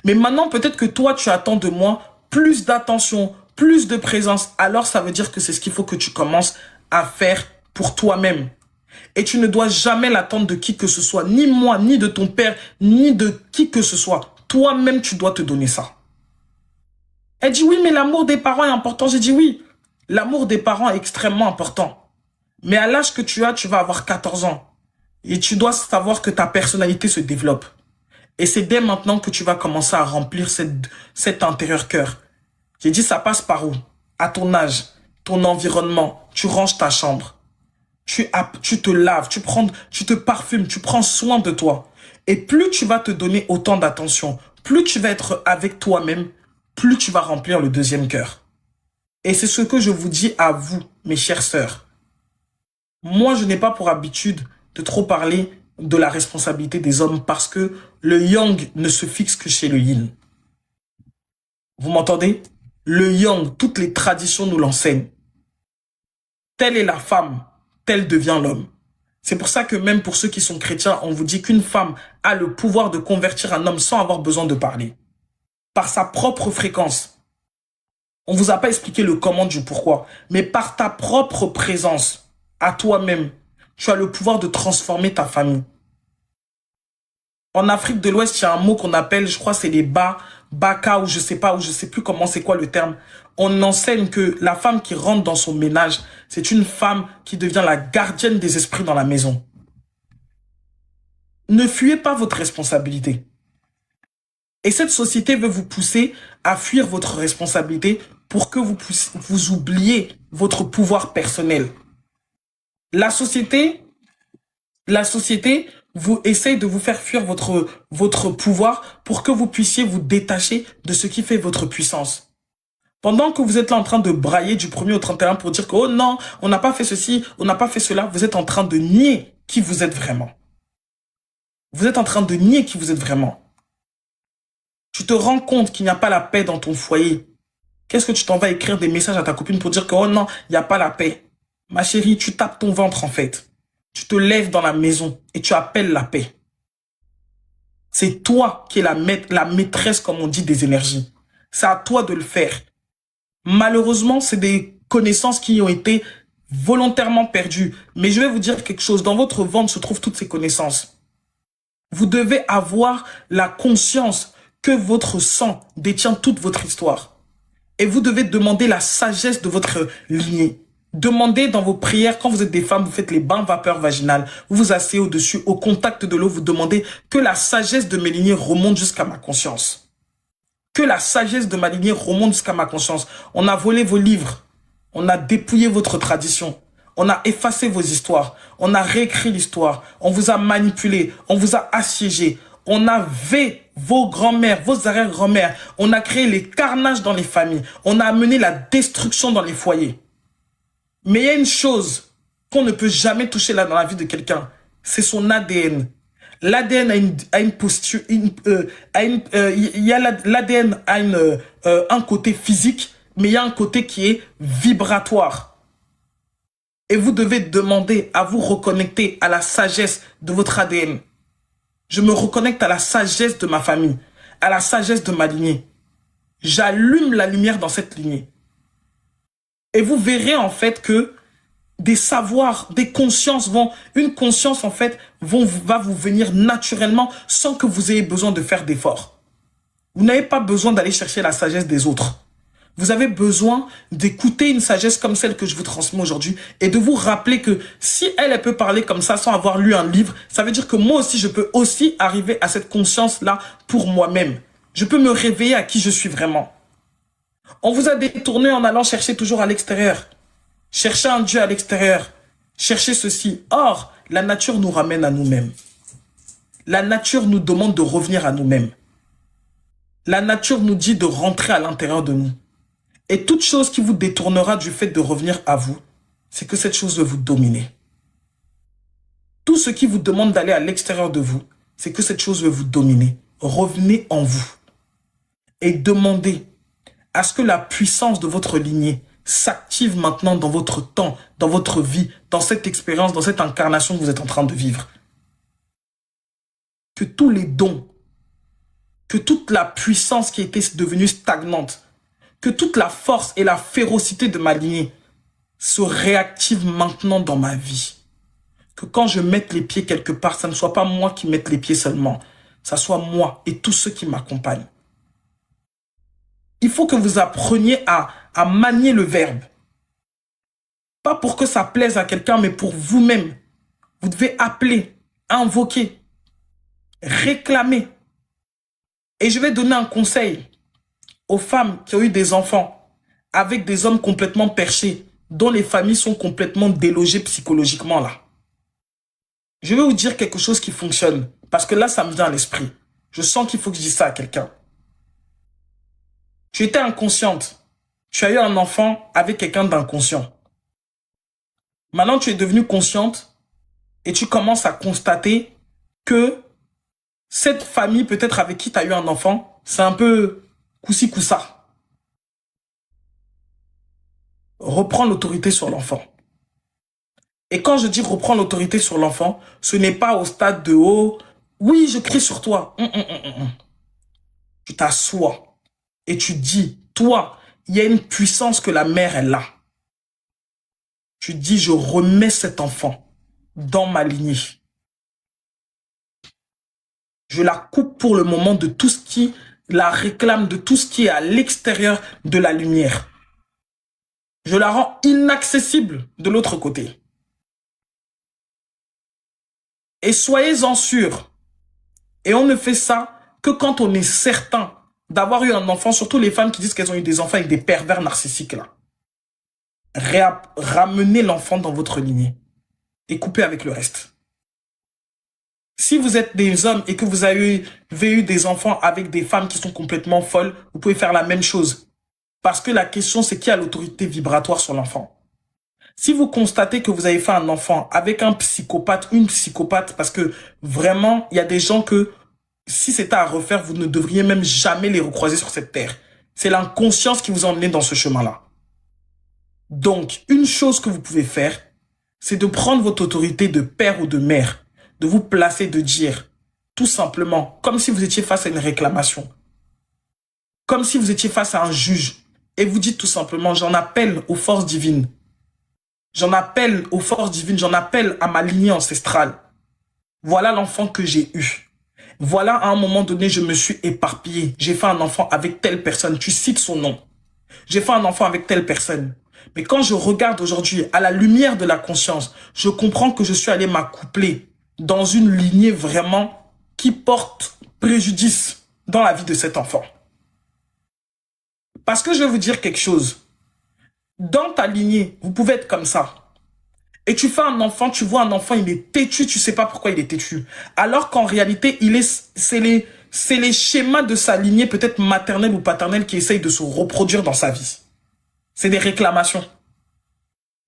Mais maintenant, peut-être que toi, tu attends de moi plus d'attention, plus de présence. Alors ça veut dire que c'est ce qu'il faut que tu commences à faire pour toi-même. Et tu ne dois jamais l'attendre de qui que ce soit, ni moi, ni de ton père, ni de qui que ce soit. Toi-même, tu dois te donner ça. Elle dit oui, mais l'amour des parents est important. J'ai dit oui, l'amour des parents est extrêmement important. Mais à l'âge que tu as, tu vas avoir 14 ans. Et tu dois savoir que ta personnalité se développe. Et c'est dès maintenant que tu vas commencer à remplir cet intérieur cœur. J'ai dit ça passe par où? À ton âge, ton environnement, tu ranges ta chambre. Tu te laves, tu te parfumes, tu prends soin de toi. Et plus tu vas te donner autant d'attention, plus tu vas être avec toi-même, plus tu vas remplir le deuxième cœur. Et c'est ce que je vous dis à vous, mes chères sœurs. Moi, je n'ai pas pour habitude de trop parler de la responsabilité des hommes parce que le yang ne se fixe que chez le yin. Vous m'entendez? Le yang, toutes les traditions nous l'enseignent. Telle est la femme, tel devient l'homme. C'est pour ça que même pour ceux qui sont chrétiens, on vous dit qu'une femme a le pouvoir de convertir un homme sans avoir besoin de parler. Par sa propre fréquence. On ne vous a pas expliqué le comment du pourquoi, mais par ta propre présence, à toi-même, tu as le pouvoir de transformer ta famille. En Afrique de l'Ouest, il y a un mot qu'on appelle, je crois c'est les baka, ou je sais pas, ou je sais plus comment c'est quoi le terme. On enseigne que la femme qui rentre dans son ménage, c'est une femme qui devient la gardienne des esprits dans la maison. Ne fuyez pas votre responsabilité. Et cette société veut vous pousser à fuir votre responsabilité pour que vous oubliez votre pouvoir personnel. La société vous essaye de vous faire fuir votre pouvoir pour que vous puissiez vous détacher de ce qui fait votre puissance. Pendant que vous êtes là en train de brailler du 1er au 31 pour dire que oh non, on n'a pas fait ceci, on n'a pas fait cela, vous êtes en train de nier qui vous êtes vraiment. Vous êtes en train de nier qui vous êtes vraiment. Tu te rends compte qu'il n'y a pas la paix dans ton foyer. Qu'est-ce que tu t'en vas écrire des messages à ta copine pour dire que oh non, il n'y a pas la paix. Ma chérie, tu tapes ton ventre en fait. Tu te lèves dans la maison et tu appelles la paix. C'est toi qui es la maîtresse, comme on dit, des énergies. C'est à toi de le faire. Malheureusement, c'est des connaissances qui ont été volontairement perdues. Mais je vais vous dire quelque chose. Dans votre ventre se trouvent toutes ces connaissances. Vous devez avoir la conscience que votre sang détient toute votre histoire. Et vous devez demander la sagesse de votre lignée. Demandez dans vos prières, quand vous êtes des femmes, vous faites les bains vapeur vaginale, vous vous asseyez au-dessus, au contact de l'eau, vous demandez que la sagesse de mes lignées remonte jusqu'à ma conscience. Que la sagesse de ma lignée remonte jusqu'à ma conscience. On a volé vos livres, on a dépouillé votre tradition, on a effacé vos histoires, on a réécrit l'histoire, on vous a manipulé, on vous a assiégé, on a vu vos grands-mères, vos arrière-grand-mères, on a créé les carnages dans les familles, on a amené la destruction dans les foyers. Mais il y a une chose qu'on ne peut jamais toucher là dans la vie de quelqu'un, c'est son ADN. L'ADN a une posture, l'ADN a un côté physique, mais il y a un côté qui est vibratoire. Et vous devez demander à vous reconnecter à la sagesse de votre ADN. Je me reconnecte à la sagesse de ma famille, à la sagesse de ma lignée. J'allume la lumière dans cette lignée. Et vous verrez en fait que des savoirs, des consciences une conscience en fait va vous venir naturellement sans que vous ayez besoin de faire d'efforts. Vous n'avez pas besoin d'aller chercher la sagesse des autres. Vous avez besoin d'écouter une sagesse comme celle que je vous transmets aujourd'hui et de vous rappeler que si elle peut parler comme ça sans avoir lu un livre, ça veut dire que moi aussi, je peux aussi arriver à cette conscience-là pour moi-même. Je peux me réveiller à qui je suis vraiment. On vous a détourné en allant chercher toujours à l'extérieur. Chercher un Dieu à l'extérieur. Chercher ceci. Or, la nature nous ramène à nous-mêmes. La nature nous demande de revenir à nous-mêmes. La nature nous dit de rentrer à l'intérieur de nous. Et toute chose qui vous détournera du fait de revenir à vous, c'est que cette chose veut vous dominer. Tout ce qui vous demande d'aller à l'extérieur de vous, c'est que cette chose veut vous dominer. Revenez en vous. Et demandez à ce que la puissance de votre lignée s'active maintenant dans votre temps, dans votre vie, dans cette expérience, dans cette incarnation que vous êtes en train de vivre. Que tous les dons, que toute la puissance qui était devenue stagnante, que toute la force et la férocité de ma lignée se réactivent maintenant dans ma vie. Que quand je mette les pieds quelque part, ça ne soit pas moi qui mette les pieds seulement, ça soit moi et tous ceux qui m'accompagnent. Il faut que vous appreniez à manier le verbe. Pas pour que ça plaise à quelqu'un, mais pour vous-même. Vous devez appeler, invoquer, réclamer. Et je vais donner un conseil aux femmes qui ont eu des enfants avec des hommes complètement perchés, dont les familles sont complètement délogées psychologiquement là. Je vais vous dire quelque chose qui fonctionne, parce que là, ça me vient à l'esprit. Je sens qu'il faut que je dise ça à quelqu'un. Tu étais inconsciente. Tu as eu un enfant avec quelqu'un d'inconscient. Maintenant, tu es devenue consciente et tu commences à constater que cette famille, peut-être avec qui tu as eu un enfant, c'est un peu coussi coussa. Reprends l'autorité sur l'enfant. Et quand je dis reprends l'autorité sur l'enfant, ce n'est pas au stade de oh, oui, je crie sur toi. Tu t'assois. Et tu dis, toi, il y a une puissance que la mère, elle a. Tu dis, je remets cet enfant dans ma lignée. Je la coupe pour le moment de tout ce qui la réclame, de tout ce qui est à l'extérieur de la lumière. Je la rends inaccessible de l'autre côté. Et soyez-en sûrs. Et on ne fait ça que quand on est certain d'avoir eu un enfant, surtout les femmes qui disent qu'elles ont eu des enfants avec des pervers narcissiques là. Ramenez l'enfant dans votre lignée et coupez avec le reste. Si vous êtes des hommes et que vous avez eu des enfants avec des femmes qui sont complètement folles, vous pouvez faire la même chose. Parce que la question, c'est qui a l'autorité vibratoire sur l'enfant. Si vous constatez que vous avez fait un enfant avec un psychopathe, une psychopathe, parce que vraiment, il y a des gens que si c'était à refaire, vous ne devriez même jamais les recroiser sur cette terre. C'est l'inconscience qui vous a emmené dans ce chemin-là. Donc, une chose que vous pouvez faire, c'est de prendre votre autorité de père ou de mère, de vous placer, de dire, tout simplement, comme si vous étiez face à une réclamation, comme si vous étiez face à un juge, et vous dites tout simplement, j'en appelle aux forces divines. J'en appelle aux forces divines, j'en appelle à ma lignée ancestrale. Voilà l'enfant que j'ai eu. Voilà, à un moment donné, je me suis éparpillé. J'ai fait un enfant avec telle personne. Tu cites son nom. J'ai fait un enfant avec telle personne. Mais quand je regarde aujourd'hui, à la lumière de la conscience, je comprends que je suis allé m'accoupler dans une lignée vraiment qui porte préjudice dans la vie de cet enfant. Parce que je vais vous dire quelque chose. Dans ta lignée, vous pouvez être comme ça. Et tu fais un enfant, tu vois un enfant, il est têtu, tu sais pas pourquoi il est têtu. Alors qu'en réalité, c'est les schémas de sa lignée, peut-être maternelle ou paternelle, qui essayent de se reproduire dans sa vie. C'est des réclamations.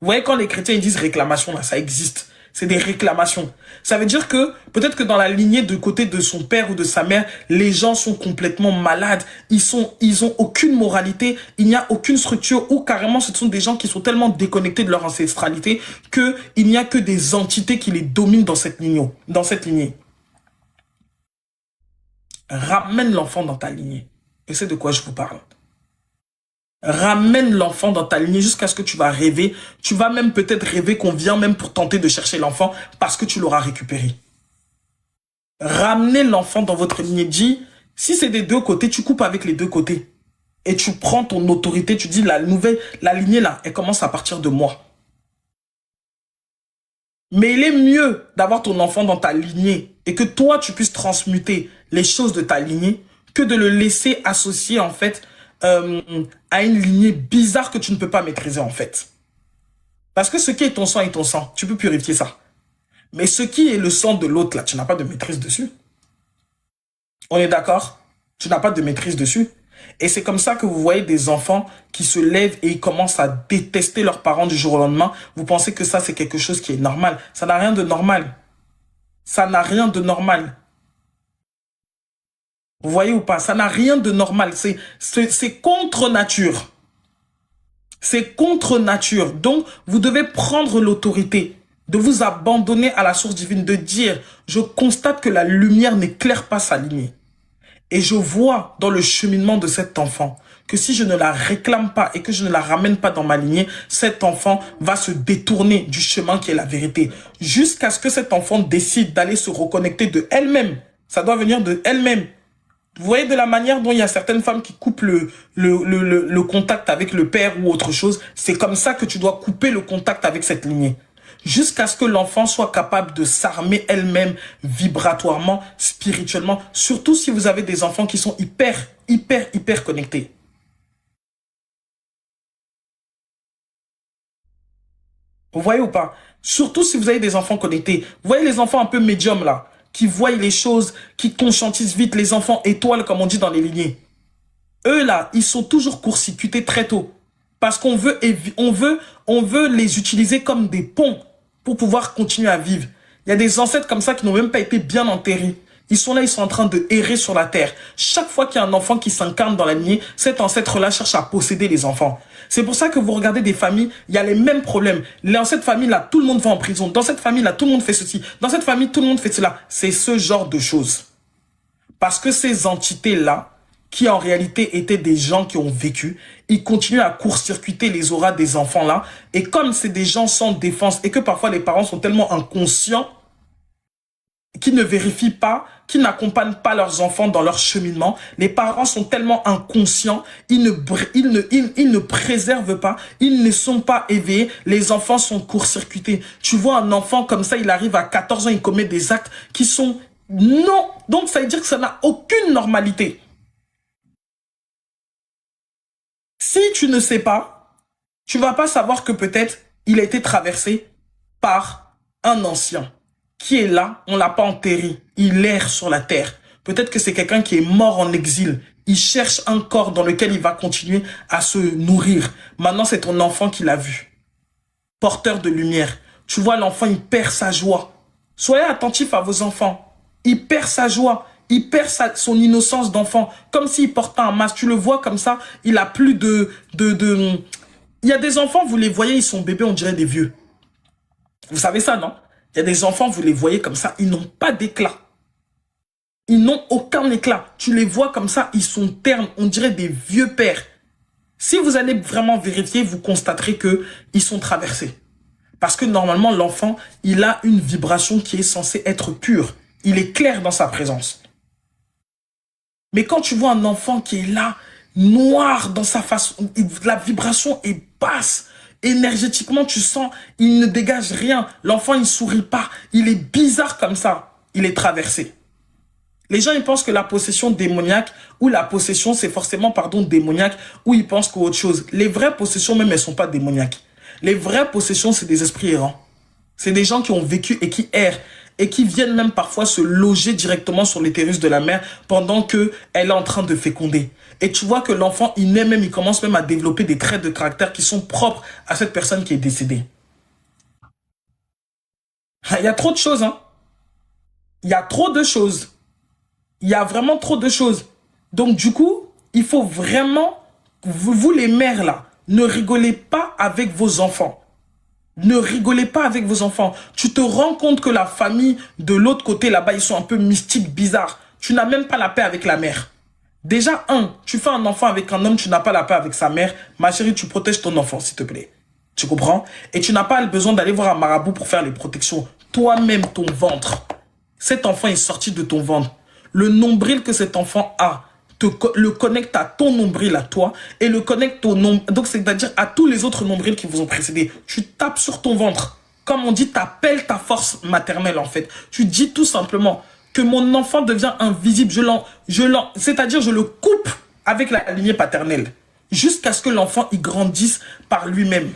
Vous voyez, quand les chrétiens ils disent réclamation, là, ça existe. C'est des réclamations. Ça veut dire que, peut-être que dans la lignée de côté de son père ou de sa mère, les gens sont complètement malades. Ils ont aucune moralité. Il n'y a aucune structure, ou carrément, ce sont des gens qui sont tellement déconnectés de leur ancestralité qu'il n'y a que des entités qui les dominent dans cette lignée. Ramène l'enfant dans ta lignée. Et c'est de quoi je vous parle. Ramène l'enfant dans ta lignée jusqu'à ce que tu vas rêver. Tu vas même peut-être rêver qu'on vient même pour tenter de chercher l'enfant parce que tu l'auras récupéré. Ramenez l'enfant dans votre lignée. Dis, si c'est des deux côtés, tu coupes avec les deux côtés. Et tu prends ton autorité, tu dis la lignée là, elle commence à partir de moi. Mais il est mieux d'avoir ton enfant dans ta lignée et que toi tu puisses transmuter les choses de ta lignée que de le laisser associer en fait à une lignée bizarre que tu ne peux pas maîtriser en fait. Parce que ce qui est ton sang est ton sang. Tu peux purifier ça. Mais ce qui est le sang de l'autre là, tu n'as pas de maîtrise dessus. On est d'accord? Tu n'as pas de maîtrise dessus. Et c'est comme ça que vous voyez des enfants qui se lèvent et ils commencent à détester leurs parents du jour au lendemain. Vous pensez que ça c'est quelque chose qui est normal. Ça n'a rien de normal. Ça n'a rien de normal. Vous voyez ou pas? Ça n'a rien de normal. C'est contre nature. C'est contre nature. Donc, vous devez prendre l'autorité de vous abandonner à la source divine, de dire, je constate que la lumière n'éclaire pas sa lignée. Et je vois dans le cheminement de cet enfant que si je ne la réclame pas et que je ne la ramène pas dans ma lignée, cet enfant va se détourner du chemin qui est la vérité. Jusqu'à ce que cet enfant décide d'aller se reconnecter de elle-même. Ça doit venir de elle-même. Vous voyez de la manière dont il y a certaines femmes qui coupent le contact avec le père ou autre chose. C'est comme ça que tu dois couper le contact avec cette lignée. Jusqu'à ce que l'enfant soit capable de s'armer elle-même vibratoirement, spirituellement. Surtout si vous avez des enfants qui sont hyper connectés. Vous voyez ou pas? Surtout si vous avez des enfants connectés. Vous voyez les enfants un peu médiums là, qui voient les choses, qui conscientisent vite, les enfants étoiles comme on dit dans les lignées. Eux là, ils sont toujours court-circuités très tôt. Parce qu'on veut les utiliser comme des ponts pour pouvoir continuer à vivre. Il y a des ancêtres comme ça qui n'ont même pas été bien enterrés. Ils sont là, ils sont en train de errer sur la terre. Chaque fois qu'il y a un enfant qui s'incarne dans la lignée, cet ancêtre-là cherche à posséder les enfants. C'est pour ça que vous regardez des familles, il y a les mêmes problèmes. Dans cette famille-là, tout le monde va en prison. Dans cette famille-là, tout le monde fait ceci. Dans cette famille, tout le monde fait cela. C'est ce genre de choses. Parce que ces entités-là, qui en réalité étaient des gens qui ont vécu, ils continuent à court-circuiter les auras des enfants-là. Et comme c'est des gens sans défense et que parfois les parents sont tellement inconscients, qui ne vérifient pas, qui n'accompagnent pas leurs enfants dans leur cheminement. Les parents sont tellement inconscients, ils ne préservent pas, ils ne sont pas éveillés, les enfants sont court-circuités. Tu vois un enfant comme ça, il arrive à 14 ans, il commet des actes qui sont non. Donc ça veut dire que ça n'a aucune normalité. Si tu ne sais pas, tu vas pas savoir que peut-être il a été traversé par un ancien qui est là, on l'a pas enterré, il erre sur la terre. Peut-être que c'est quelqu'un qui est mort en exil. Il cherche un corps dans lequel il va continuer à se nourrir. Maintenant, c'est ton enfant qui l'a vu. Porteur de lumière. Tu vois, l'enfant, il perd sa joie. Soyez attentifs à vos enfants. Il perd sa joie. Il perd son innocence d'enfant. Comme s'il portait un masque. Tu le vois comme ça, il a plus de... Il y a des enfants, vous les voyez, ils sont bébés, on dirait des vieux. Vous savez ça, non? Il y a des enfants, vous les voyez comme ça, ils n'ont pas d'éclat. Ils n'ont aucun éclat. Tu les vois comme ça, ils sont ternes, on dirait des vieux pères. Si vous allez vraiment vérifier, vous constaterez qu'ils sont traversés. Parce que normalement, l'enfant, il a une vibration qui est censée être pure. Il est clair dans sa présence. Mais quand tu vois un enfant qui est là, noir dans sa façon, la vibration est basse. Énergétiquement, tu sens, il ne dégage rien. L'enfant, il sourit pas. Il est bizarre comme ça. Il est traversé. Les gens, ils pensent que la possession démoniaque ou la possession, c'est forcément, pardon, démoniaque, ou ils pensent qu'autre chose. Les vraies possessions, même, elles sont pas démoniaques. Les vraies possessions, c'est des esprits errants. C'est des gens qui ont vécu et qui errent et qui viennent même parfois se loger directement sur l'utérus de la mère pendant qu'elle est en train de féconder. Et tu vois que l'enfant, il commence même à développer des traits de caractère qui sont propres à cette personne qui est décédée. Il y a trop de choses, hein. Il y a trop de choses. Il y a vraiment trop de choses. Donc, du coup, il faut vraiment, vous les mères là, ne rigolez pas avec vos enfants. Ne rigolez pas avec vos enfants. Tu te rends compte que la famille de l'autre côté là-bas, ils sont un peu mystiques, bizarres. Tu n'as même pas la paix avec la mère. Déjà, tu fais un enfant avec un homme, tu n'as pas la paix avec sa mère. Ma chérie, tu protèges ton enfant, s'il te plaît. Tu comprends? Et tu n'as pas besoin d'aller voir un marabout pour faire les protections. Toi-même, ton ventre. Cet enfant est sorti de ton ventre. Le nombril que cet enfant a le connecte à ton nombril, à toi, et le connecte au nombril, donc c'est-à-dire à tous les autres nombrils qui vous ont précédé. Tu tapes sur ton ventre. Comme on dit, t'appelles ta force maternelle, en fait. Tu dis tout simplement que mon enfant devient invisible. C'est-à-dire, je le coupe avec la lignée paternelle. Jusqu'à ce que l'enfant, il grandisse par lui-même.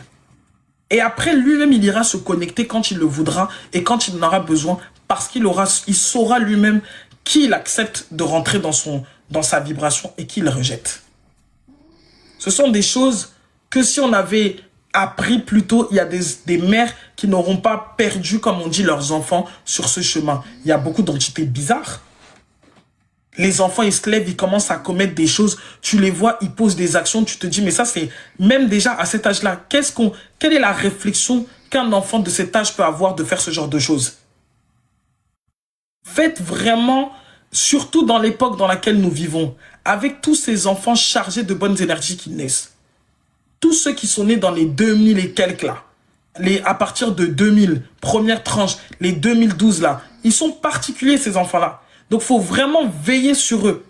Et après, lui-même, il ira se connecter quand il le voudra et quand il en aura besoin, parce il saura lui-même qui il accepte de rentrer dans sa vibration et qui le rejette. Ce sont des choses que si on avait appris plus tôt, il y a des mères qui n'auront pas perdu, comme on dit, leurs enfants sur ce chemin. Il y a beaucoup d'entités bizarres. Les enfants, ils se lèvent, ils commencent à commettre des choses. Tu les vois, ils posent des actions. Tu te dis, mais ça, c'est même déjà à cet âge-là. Quelle est la réflexion qu'un enfant de cet âge peut avoir de faire ce genre de choses? Faites vraiment, surtout dans l'époque dans laquelle nous vivons, avec tous ces enfants chargés de bonnes énergies qui naissent. Tous ceux qui sont nés dans les 2000 et quelques là, à partir de 2000, première tranche, les 2012 là, ils sont particuliers ces enfants-là. Donc il faut vraiment veiller sur eux.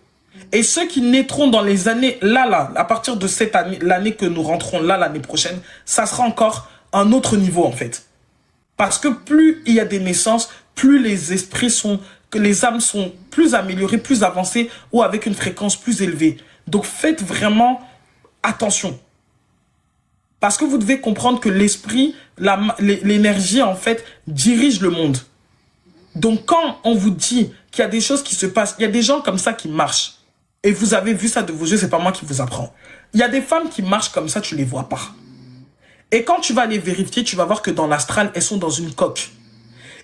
Et ceux qui naîtront dans les années, à partir de cette année, l'année que nous rentrons là, l'année prochaine, ça sera encore un autre niveau en fait. Parce que plus il y a des naissances, plus les esprits que les âmes sont plus améliorées, plus avancées ou avec une fréquence plus élevée. Donc faites vraiment attention. Parce que vous devez comprendre que l'esprit, l'énergie en fait, dirige le monde. Donc quand on vous dit qu'il y a des choses qui se passent, il y a des gens comme ça qui marchent. Et vous avez vu ça de vos yeux, c'est pas moi qui vous apprends. Il y a des femmes qui marchent comme ça, tu les vois pas. Et quand tu vas les vérifier, tu vas voir que dans l'astral, elles sont dans une coque.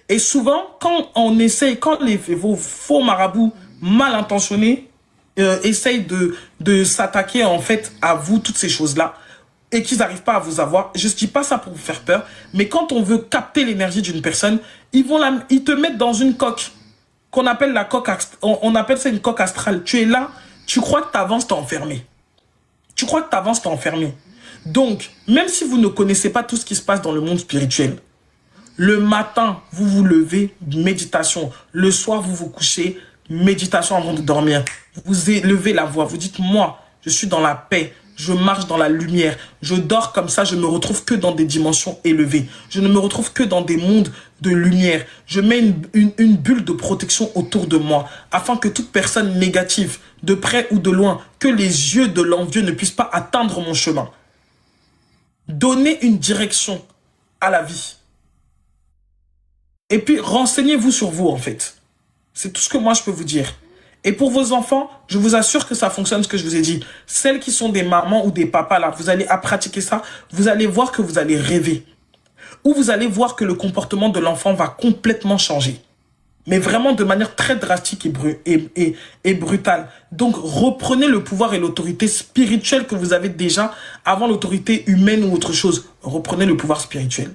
Et souvent, quand on essaye, quand vos faux marabouts mal intentionnés essayent de s'attaquer en fait à vous, toutes ces choses-là, et qu'ils n'arrivent pas à vous avoir, je ne dis pas ça pour vous faire peur, mais quand on veut capter l'énergie d'une personne, ils te mettent dans une coque, qu'on appelle la coque, on appelle ça une coque astrale. Tu es là, tu crois que tu avances, tu es enfermé. Tu crois que tu avances, tu es enfermé. Donc, même si vous ne connaissez pas tout ce qui se passe dans le monde spirituel, le matin, vous vous levez, méditation. Le soir, vous vous couchez, méditation avant de dormir. Vous élevez la voix, vous dites, moi, je suis dans la paix, je marche dans la lumière, je dors comme ça, je ne me retrouve que dans des dimensions élevées. Je ne me retrouve que dans des mondes de lumière. Je mets une bulle de protection autour de moi, afin que toute personne négative, de près ou de loin, que les yeux de l'envieux ne puissent pas atteindre mon chemin. Donnez une direction à la vie. Et puis, renseignez-vous sur vous, en fait. C'est tout ce que moi, je peux vous dire. Et pour vos enfants, je vous assure que ça fonctionne, ce que je vous ai dit. Celles qui sont des mamans ou des papas, là, vous allez pratiquer ça, vous allez voir que vous allez rêver. Ou vous allez voir que le comportement de l'enfant va complètement changer. Mais vraiment de manière très drastique et brutale. Donc, reprenez le pouvoir et l'autorité spirituelle que vous avez déjà avant l'autorité humaine ou autre chose. Reprenez le pouvoir spirituel.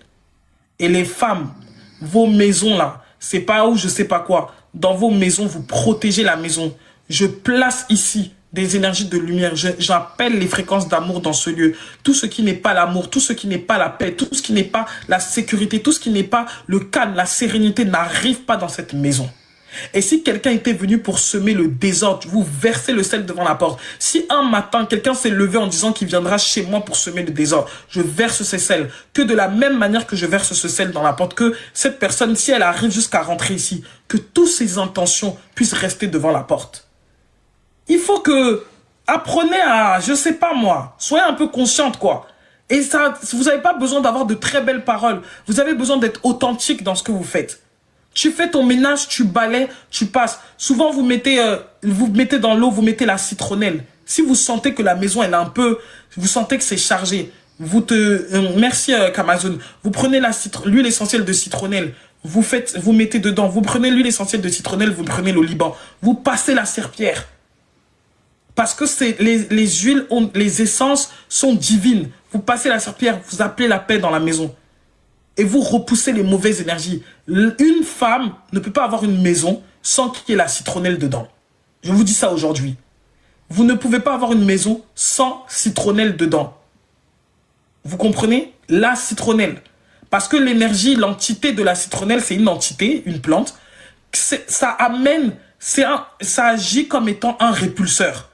Et les femmes, vos maisons là, c'est pas où je sais pas quoi. Dans vos maisons, vous protégez la maison. Je place ici des énergies de lumière. J'appelle les fréquences d'amour dans ce lieu. Tout ce qui n'est pas l'amour, tout ce qui n'est pas la paix, tout ce qui n'est pas la sécurité, tout ce qui n'est pas le calme, la sérénité n'arrive pas dans cette maison. Et si quelqu'un était venu pour semer le désordre, vous versez le sel devant la porte. Si un matin, quelqu'un s'est levé en disant qu'il viendra chez moi pour semer le désordre, je verse ce sel. Que de la même manière que je verse ce sel dans la porte, que cette personne, si elle arrive jusqu'à rentrer ici, que toutes ses intentions puissent rester devant la porte. Il faut que, apprenez à, je sais pas moi, soyez un peu consciente quoi. Et ça, vous n'avez pas besoin d'avoir de très belles paroles. Vous avez besoin d'être authentique dans ce que vous faites. Tu fais ton ménage, tu balais, tu passes. Souvent, vous mettez dans l'eau, vous mettez la citronnelle. Si vous sentez que la maison, elle est un peu... Vous sentez que c'est chargé. Merci, Amazon. Vous prenez l'huile essentielle de citronnelle. Vous mettez dedans. Vous prenez l'huile essentielle de citronnelle, vous prenez l'oliban. Vous passez la serpillière. Parce que les huiles, les essences sont divines. Vous passez la serpillière, vous appelez la paix dans la maison. Et vous repoussez les mauvaises énergies. Une femme ne peut pas avoir une maison sans qu'il y ait la citronnelle dedans. Je vous dis ça aujourd'hui. Vous ne pouvez pas avoir une maison sans citronnelle dedans. Vous comprenez? La citronnelle. Parce que l'énergie, l'entité de la citronnelle, c'est une entité, une plante. Ça agit comme étant un répulseur.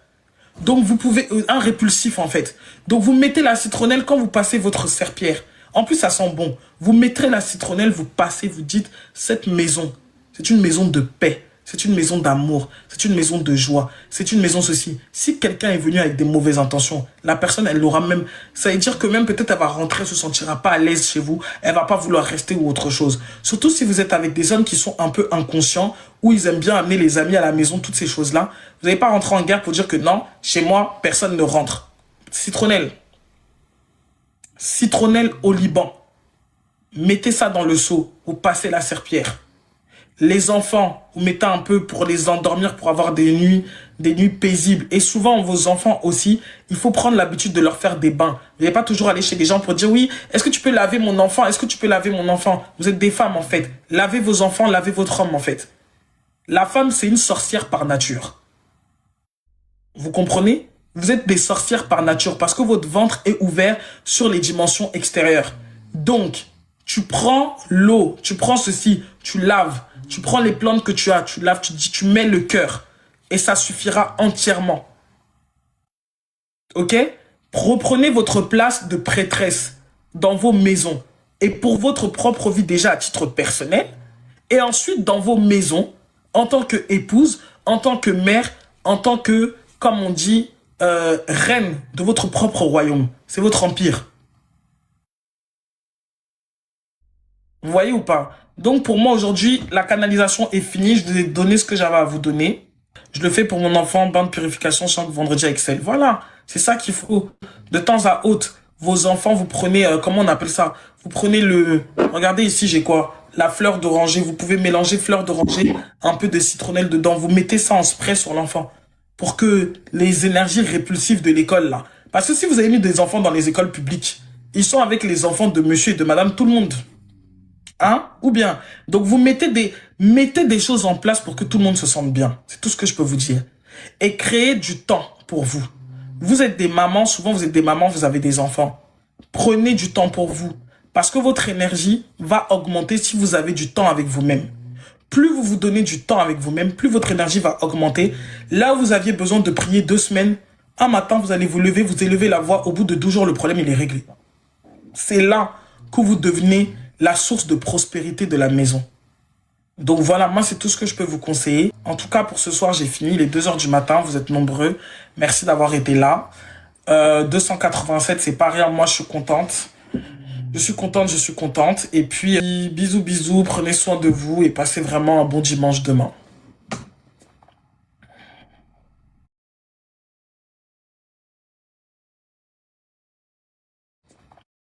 Donc vous pouvez, un répulsif en fait. Donc vous mettez la citronnelle quand vous passez votre serpillière. En plus, ça sent bon. Vous mettrez la citronnelle, vous passez, vous dites, cette maison, c'est une maison de paix, c'est une maison d'amour, c'est une maison de joie, c'est une maison ceci. Si quelqu'un est venu avec des mauvaises intentions, la personne, elle l'aura même... Ça veut dire que même peut-être elle va rentrer, elle se sentira pas à l'aise chez vous, elle va pas vouloir rester ou autre chose. Surtout si vous êtes avec des hommes qui sont un peu inconscients, où ils aiment bien amener les amis à la maison, toutes ces choses-là. Vous n'allez pas rentrer en guerre pour dire que non, chez moi, personne ne rentre. Citronnelle. Citronnelle au Liban. Mettez ça dans le seau, vous passez la serpillière. Les enfants, vous mettez un peu pour les endormir, pour avoir des nuits paisibles. Et souvent, vos enfants aussi, il faut prendre l'habitude de leur faire des bains. Vous n'allez pas toujours aller chez des gens pour dire, oui, est-ce que tu peux laver mon enfant? Est-ce que tu peux laver mon enfant? Vous êtes des femmes, en fait. Lavez vos enfants, lavez votre homme, en fait. La femme, c'est une sorcière par nature. Vous comprenez? Vous êtes des sorcières par nature parce que votre ventre est ouvert sur les dimensions extérieures. Donc, tu prends l'eau, tu prends ceci, tu laves, tu prends les plantes que tu as, tu laves, tu mets le cœur et ça suffira entièrement. Ok? Reprenez votre place de prêtresse dans vos maisons et pour votre propre vie déjà à titre personnel et ensuite dans vos maisons en tant qu'épouse, en tant que mère, en tant que, comme on dit, reine de votre propre royaume. C'est votre empire. Vous voyez ou pas? Donc pour moi aujourd'hui, la canalisation est finie. Je vous ai donné ce que j'avais à vous donner. Je le fais pour mon enfant, bain de purification chaque vendredi avec Excel. Voilà, c'est ça qu'il faut. De temps à autre, vos enfants, vous prenez, comment on appelle ça? Vous prenez regardez ici, j'ai quoi? La fleur d'oranger. Vous pouvez mélanger fleur d'oranger, un peu de citronnelle dedans. Vous mettez ça en spray sur l'enfant. Pour que les énergies répulsives de l'école, là. Parce que si vous avez mis des enfants dans les écoles publiques, ils sont avec les enfants de monsieur et de madame tout le monde. Hein? Ou bien, donc vous mettez des choses en place pour que tout le monde se sente bien. C'est tout ce que je peux vous dire. Et créez du temps pour vous. Vous êtes des mamans, souvent vous êtes des mamans, vous avez des enfants. Prenez du temps pour vous. Parce que votre énergie va augmenter si vous avez du temps avec vous-même. Plus vous vous donnez du temps avec vous-même, plus votre énergie va augmenter. Là où vous aviez besoin de prier 2 semaines, un matin, vous allez vous lever, vous élevez la voix. Au bout de 12 jours, le problème, il est réglé. C'est là que vous devenez la source de prospérité de la maison. Donc voilà, moi, c'est tout ce que je peux vous conseiller. En tout cas, pour ce soir, j'ai fini. Il est 2 h du matin, vous êtes nombreux. Merci d'avoir été là. 287, c'est pas rien. Moi, je suis contente. Je suis contente. Et puis, bisous, bisous. Prenez soin de vous et passez vraiment un bon dimanche demain.